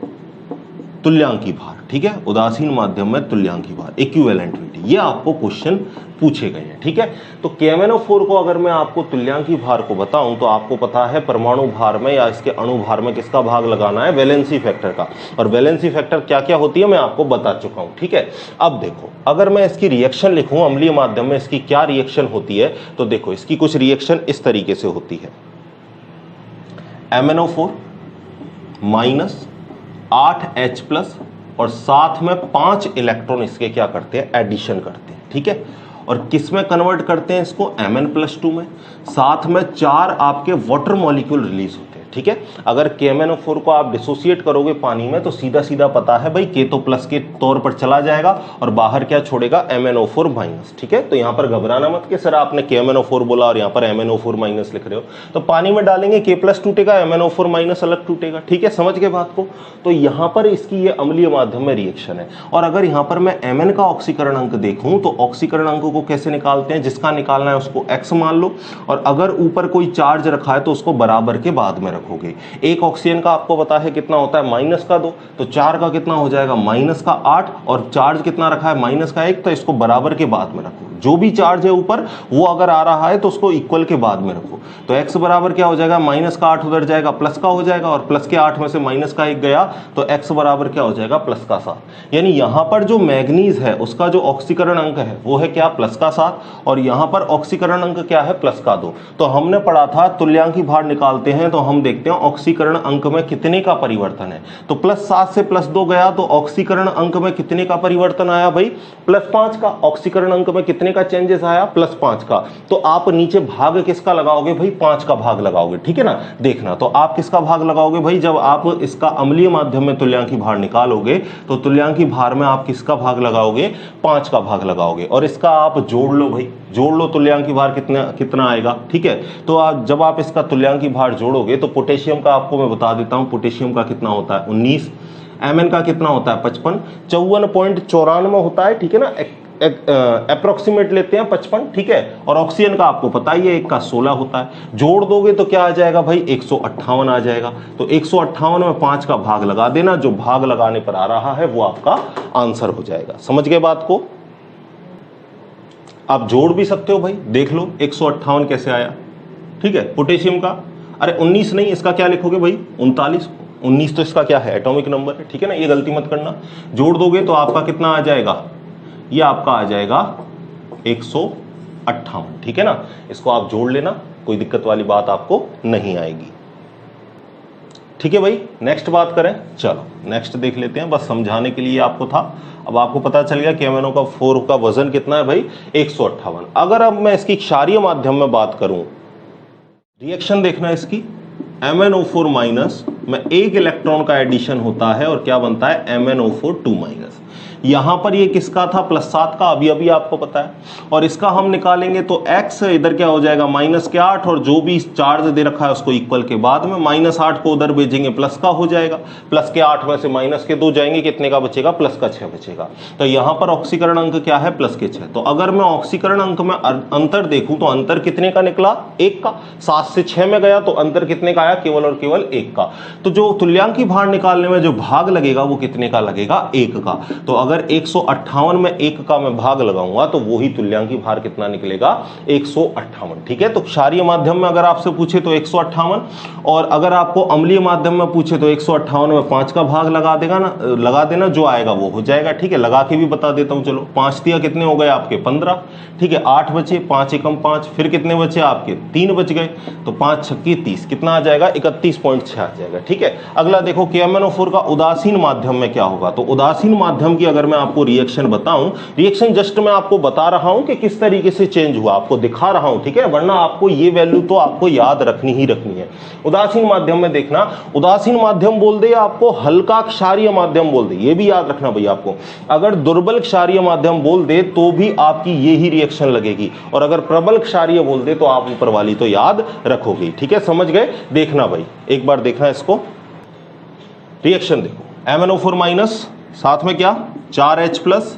तुल्यांकी भार। ठीक है, उदासीन माध्यम में तुल्यांकी भार, इक्विवेलेंटिविटी। ये आपको क्वेश्चन पूछे गए हैं। ठीक है, तो KMnO4 को अगर मैं आपको तुल्यांकी भार को बताऊं तो आपको पता है परमाणु भार में या इसके अणु भार में किसका भाग लगाना है? वैलेंसी फैक्टर का। और वैलेंसी फैक्टर क्या क्या होती है मैं आपको बता चुका हूं। ठीक है, अब देखो, अगर मैं इसकी रिएक्शन लिखूं अम्लीय माध्यम में, इसकी क्या रिएक्शन होती है? तो देखो, इसकी कुछ रिएक्शन इस तरीके से होती है। MnO4 माइनस 8H+ और साथ में 5 इलेक्ट्रॉन इसके क्या करते हैं? एडिशन करते हैं। ठीक है, और किस में कन्वर्ट करते हैं इसको? Mn+2 में। साथ में 4 आपके वाटर मॉलिक्यूल रिलीज होते हैं। ठीक है, अगर KMnO4 को आप डिसोसिएट करोगे पानी में तो सीधा सीधा पता है भाई K तो प्लस के तौर पर चला जाएगा और बाहर क्या छोड़ेगा? MnO4-। ठीक है, तो यहां पर घबराना मत कि सर आपने KMnO4 बोला और यहां पर MnO4- लिख रहे हो। तो पानी में डालेंगे K+ टूटेगा, MnO4- अलग टूटेगा। ठीक है, समझ गए बात को? तो यहां पर इसकी ये अम्लीय माध्यम में रिएक्शन है। और अगर यहां पर मैं Mn का ऑक्सीकरण अंक देखूं तो ऑक्सीकरण अंक को कैसे निकालते हैं? जिसका निकालना है उसको x मान लो, और अगर ऊपर कोई चार्ज रखा है तो उसको बराबर के बाद में रखोगे। एक ऑक्सीजन का आपको पता है कितना होता है? -2, तो 4 का कितना हो जाएगा? -8, और चार्ज कितना रखा है? -1, तो इसको बराबर के बाद में रखो। जो भी चार्ज है ऊपर वो अगर आ रहा है तो उसको इक्वल के बाद में रखो। तो x बराबर क्या हो जाएगा? -8 उधर जाएगा, प्लस का हो जाएगा, और प्लस के 8 में से -1 गया तो x बराबर क्या हो जाएगा? +7। यानी यहां पर जो मैग्नीज है उसका जो ऑक्सीकरण अंक है वो है क्या? +7, और यहां पर ऑक्सीकरण अंक क्या है? +2। तो हमने पढ़ा था तुल्यांकी भार निकालते हैं तो हम देखते हैं ऑक्सीकरण अंक में कितने का परिवर्तन है। तो +7 से +2 गया तो ऑक्सीकरण अंक में कितने का परिवर्तन आया भाई? +5 का। ऑक्सीकरण अंक में कितने का चेंजेस आया? +5 का। तो आप नीचे भाग किसका लगाओगे भाई? 5 का भाग लगाओगे। ठीक है ना, देखना, तो आप किसका भाग लगाओगे भाई? जब आप इसका अम्लीय माध्यम में तुल्यांकी भार निकालोगे तो तुल्यांकी भार में आप किसका भाग लगाओगे? 5 का भाग लगाओगे। और इसका आप जोड़ लो भाई, जोड़ लो तुल्यांकी भार कितना आएगा। ठीक है, तो जब आप इसका तुल्यांकी भार जोड़ोगे तो पोटेशियम का आपको मैं बता देता हूं, पोटेशियम का कितना होता है? 19। Mn का कितना होता है? 55। 54.94 होता है। ठीक है ना, अप्रोक्सीमेट लेते हैं 55, ठीक है। और ऑक्सीजन का आपको पता ही है 1 का 16 होता है, जोड़ दोगे तो क्या आ जाएगा भाई 158 आ जाएगा। तो 158 में 5 का भाग लगा देना, जो भाग लगाने पर आ रहा है वो आपका आंसर हो जाएगा। समझ गए बात को? आप जोड़ भी सकते हो भाई, देख लो 158 कैसे आया, ठीक है। पोटेशियम का अरे 19 नहीं, इसका क्या लिखोगे भाई 39, 19 तो इसका क्या है एटॉमिक नंबर है, ठीक है ना, ये गलती मत करना। जोड़ दोगे तो आपका कितना आ जाएगा, ये आपका आ जाएगा 158, ठीक है ना। इसको आप जोड़ लेना, कोई दिक्कत वाली बात आपको नहीं आएगी, ठीक है भाई। नेक्स्ट बात करें, चलो नेक्स्ट देख लेते हैं, बस समझाने के लिए आपको था। अब आपको पता चल गया कि MnO का 4 का वजन कितना है भाई 158। अगर अब मैं इसकी क्षारीय माध्यम में बात करूं, रिएक्शन देखना इसकी, MnO4 माइनस में एक इलेक्ट्रॉन का एडिशन होता है और क्या बनता है MnO4 2 माइनस। यहां पर ये किसका था +7 का, अभी अभी आपको पता है। और इसका हम निकालेंगे तो x इधर क्या हो जाएगा -8, और जो भी चार्ज दे रखा है उसको इक्वल के बाद में -8 को उधर भेजेंगे प्लस का हो जाएगा, +8 में से -2 जाएंगे, कितने का बचेगा +6 बचेगा। तो यहां पर ऑक्सीकरण अंक क्या है +6। तो अगर मैं ऑक्सीकरण अंक में अंतर देखूं तो अंतर कितने का निकला 1 का, 7 से 6 में गया तो अंतर कितने का आया केवल और केवल 1 का। तो जो तुल्यांकी भार निकालने में जो भाग लगेगा वो कितने का लगेगा 1 का। तो अगर 158 में 1 का मैं भाग लगाऊंगा तो वो ही तुल्यांकी भार कितना निकलेगा 158, ठीक है। तो क्षारीय माध्यम में अगर आपसे पूछे तो 158, और अगर आपको अम्लीय माध्यम में पूछे तो 158 में 5 का भाग लगा देना, जो आएगा वो हो जाएगा, ठीक है। लगा के भी बता देता हूं, चलो 5 दिया कितने हो गए आपके 15, ठीक है। 8 बचे, 5 एकम 5, फिर कितने बचे आपके 3 बच गए, तो 5 छक्के 30, कितना आ जाएगा 31.6 आ जाएगा, ठीक है। अगला देखो कि MnO4 का उदासीन माध्यम में क्या होगा। तो उदासीन माध्यम की अगर मैं आपको रिएक्शन बताऊं, रिएक्शन जस्ट मैं आपको बता रहा हूं कि किस तरीके से चेंज हुआ, आपको दिखा रहा हूं, ठीक है, वरना आपको ये वैल्यू तो आपको याद रखनी ही रखनी है। उदासीन माध्यम में देखना, उदासीन माध्यम बोल दे आपको हल्का क्षारीय माध्यम बोल दे, ये भी याद रखना भैया आपको। अगर दुर्बल क्षारीय माध्यम बोल दे तो भी आपकी ये ही रिएक्शन लगेगी, और अगर प्रबल क्षारीय बोल दे तो आप ऊपर वाली तो याद रखोगे, ठीक है। समझ गए? देखना भाई, एक बार देखना इसको, रिएक्शन देखो, MnO4 माइनस, साथ में क्या 4H प्लस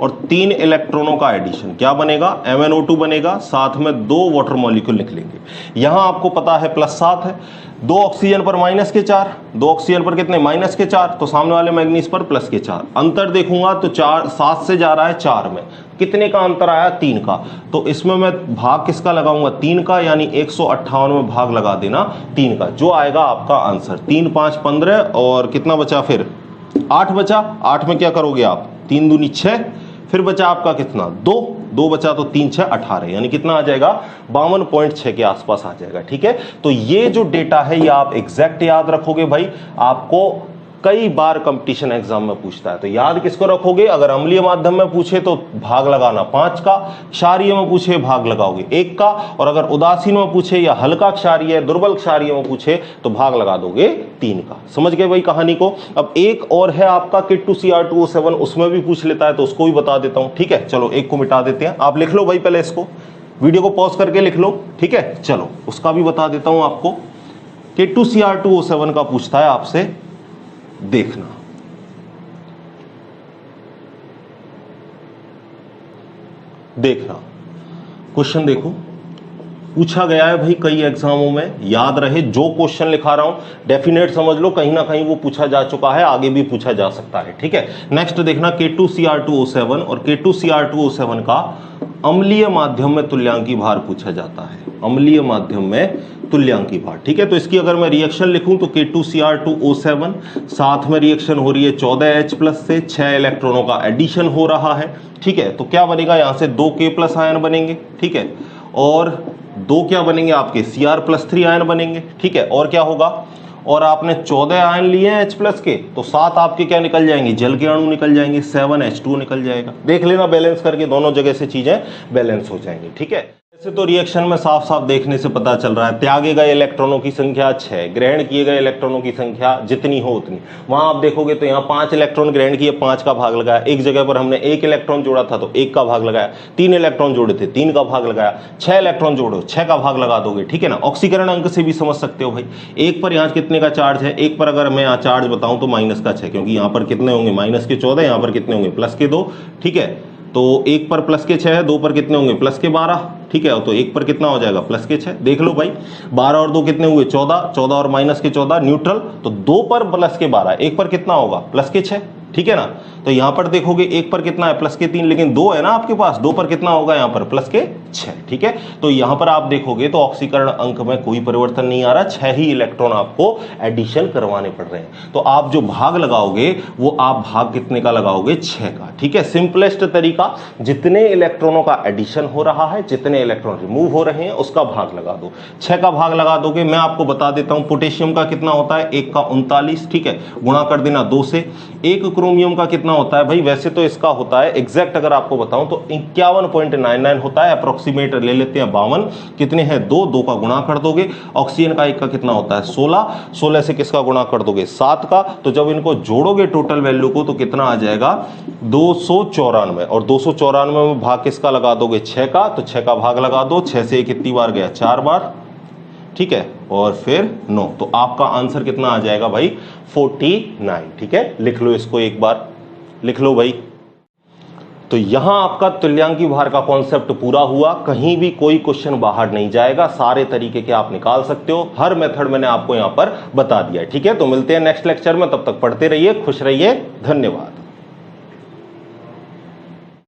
और 3 इलेक्ट्रॉनों का एडिशन, क्या बनेगा MnO2 बनेगा, साथ में 2 वाटर मॉलिक्यूल निकलेंगे। यहां आपको पता है +7 है, 2 ऑक्सीजन पर -4, 2 ऑक्सीजन पर कितने -4, तो सामने वाले मैग्नीज पर +4। अंतर देखूंगा तो 7 से जा रहा है 4 में, कितने का अंतर आया 3 का। तो इसमें मैं भाग किसका लगाऊंगा 3 का, यानी 158 में भाग लगा देना 3 का, जो आएगा आपका आंसर 3 5 15, और कितना बचा फिर 8 बचा। 8 में क्या करोगे आप 3 दूनी 6, फिर बचा आपका कितना 2 बचा, तो 3 6 18, यानी कितना आ जाएगा 52.6 के आसपास आ जाएगा, ठीक है। तो ये जो डेटा है ये आप एग्जैक्ट याद रखोगे भाई, आपको कई बार कंपटीशन एग्जाम में पूछता है, तो याद किसको रखोगे। अगर अम्लीय माध्यम में पूछे तो भाग लगाना 5 का, क्षारीय में पूछे भाग लगाओगे 1 का, और अगर उदासीन में पूछे या हल्का क्षारीय दुर्बल क्षारीय में पूछे तो भाग लगा दोगे 3 का। समझ गए भाई कहानी को। अब एक और है आपका K2Cr2O7, उसमें भी पूछ लेता है तो उसको भी बता देता हूं, ठीक है। चलो एक को मिटा देते हैं, आप लिख लो भाई, पहले इसको वीडियो को पॉज करके लिख लो, ठीक है। चलो उसका भी बता देता हूं आपको, K2Cr2O7 का पूछता है आपसे, देखना क्वेश्चन देखो, पूछा गया है भाई कई एग्जामों में, याद रहे जो क्वेश्चन लिखा रहा हूं डेफिनेट समझ लो, कहीं ना कहीं वो पूछा जा चुका है, आगे भी पूछा जा सकता है, ठीक है। नेक्स्ट देखना K2Cr2O7, और K2Cr2O7 का अम्लीय माध्यम में तुल्यांकी भार पूछा जाता है, अम्लीय माध्यम में तुल्यांकी भार, ठीक है। तो इसकी अगर मैं रिएक्शन लिखूं तो K2Cr2O7, साथ में रिएक्शन हो रही है 14H प्लस से, 6 इलेक्ट्रॉनों का एडिशन हो रहा है, ठीक है। तो क्या बनेगा यहां से 2 K+ आयन बनेंगे, ठीक है, और 2 क्या बनेंगे आपके Cr+3 आयन बनेंगे, ठीक है। और क्या होगा, और आपने 14 आयन लिए हैं H+ के, तो 7 आपके क्या निकल जाएंगे जल के अणु निकल जाएंगे, 7H2 निकल जाएगा। देख लेना बैलेंस करके, दोनों जगह से चीजें बैलेंस हो जाएंगी, ठीक है। वैसे तो रिएक्शन में साफ साफ देखने से पता चल रहा है, त्यागे गए इलेक्ट्रॉनों की संख्या 6, ग्रहण किए गए इलेक्ट्रॉनों की संख्या जितनी हो उतनी। वहां आप देखोगे तो यहाँ 5 इलेक्ट्रॉन ग्रहण किए, 5 का भाग लगाया, एक जगह पर हमने 1 इलेक्ट्रॉन जोड़ा था तो 1 का भाग लगाया, 3 इलेक्ट्रॉन जोड़े थे 3 का भाग लगाया, 6 इलेक्ट्रॉन जोड़ो 6 का भाग लगा दोगे, ठीक है ना। ऑक्सीकरण अंक से भी समझ सकते हो भाई, 1 पर यहाँ कितने का चार्ज है, 1 पर अगर मैं यहाँ चार्ज बताऊं तो -6, क्योंकि यहाँ पर कितने होंगे -14, यहाँ पर कितने होंगे +2, ठीक है। तो 1 पर प्लस के 6 है, 2 पर कितने होंगे प्लस के 12, ठीक है। तो 1 पर कितना हो जाएगा प्लस के 6, देख लो भाई 12 और 2 कितने हुए 14, 14 और माइनस के 14 न्यूट्रल, तो 2 पर प्लस के 12, 1 पर कितना होगा प्लस के 6, ठीक है ना। तो यहां पर देखोगे 1 पर कितना है प्लस के 3, लेकिन 2 है ना आपके पास, 2 पर कितना होगा यहां पर प्लस के 6, ठीक है। तो यहां पर आप देखोगे तो ऑक्सीकरण अंक में कोई परिवर्तन नहीं आ रहा, 6 ही इलेक्ट्रॉन आपको एडिशन करवाने पड़ रहे हैं। तो आप जो भाग लगाओगे वो आप भाग कितने का लगाओगे 6 का, ठीक है। सिंपलेस्ट तरीका, जितने इलेक्ट्रॉनों का एडिशन हो रहा है, जितने इलेक्ट्रॉन रिमूव हो रहे हैं उसका भाग लगा दो, 6 का भाग लगा दोगे। मैं आपको बता देता हूं पोटेशियम का कितना होता है 1 का 39, ठीक है, गुणा कर देना 2 से। 1 क्रोमियम का कितना होता है भाई, वैसे तो इसका होता है एग्जैक्ट अगर आपको बताऊं तो 51.99 होता है, अप्रोक्सीमेट ले लेते हैं 52, कितने हैं 2 का गुणा कर दोगे। ऑक्सीजन का 1 का कितना होता है 16 से किसका गुणा कर दोगे 7 का, तो जब इनको जोड़ोगे टोटल वैल्यू को तो कितना आ जाएगा 294, और 294 में भाग किसका लगा दोगे 6 का, तो 6 का भाग लगा दो, 6 से कितनी बार गया 4 बार, ठीक है, और फिर 9, तो आपका आंसर कितना आ जाएगा भाई 49, ठीक है। लिख लो इसको एक बार, लिख लो भाई। तो यहां आपका तुल्यांकी भार का कॉन्सेप्ट पूरा हुआ, कहीं भी कोई क्वेश्चन बाहर नहीं जाएगा, सारे तरीके के आप निकाल सकते हो, हर मेथड मैंने आपको यहां पर बता दिया है, ठीक है। तो मिलते हैं नेक्स्ट लेक्चर में, तब तक पढ़ते रहिए, खुश रहिए, धन्यवाद।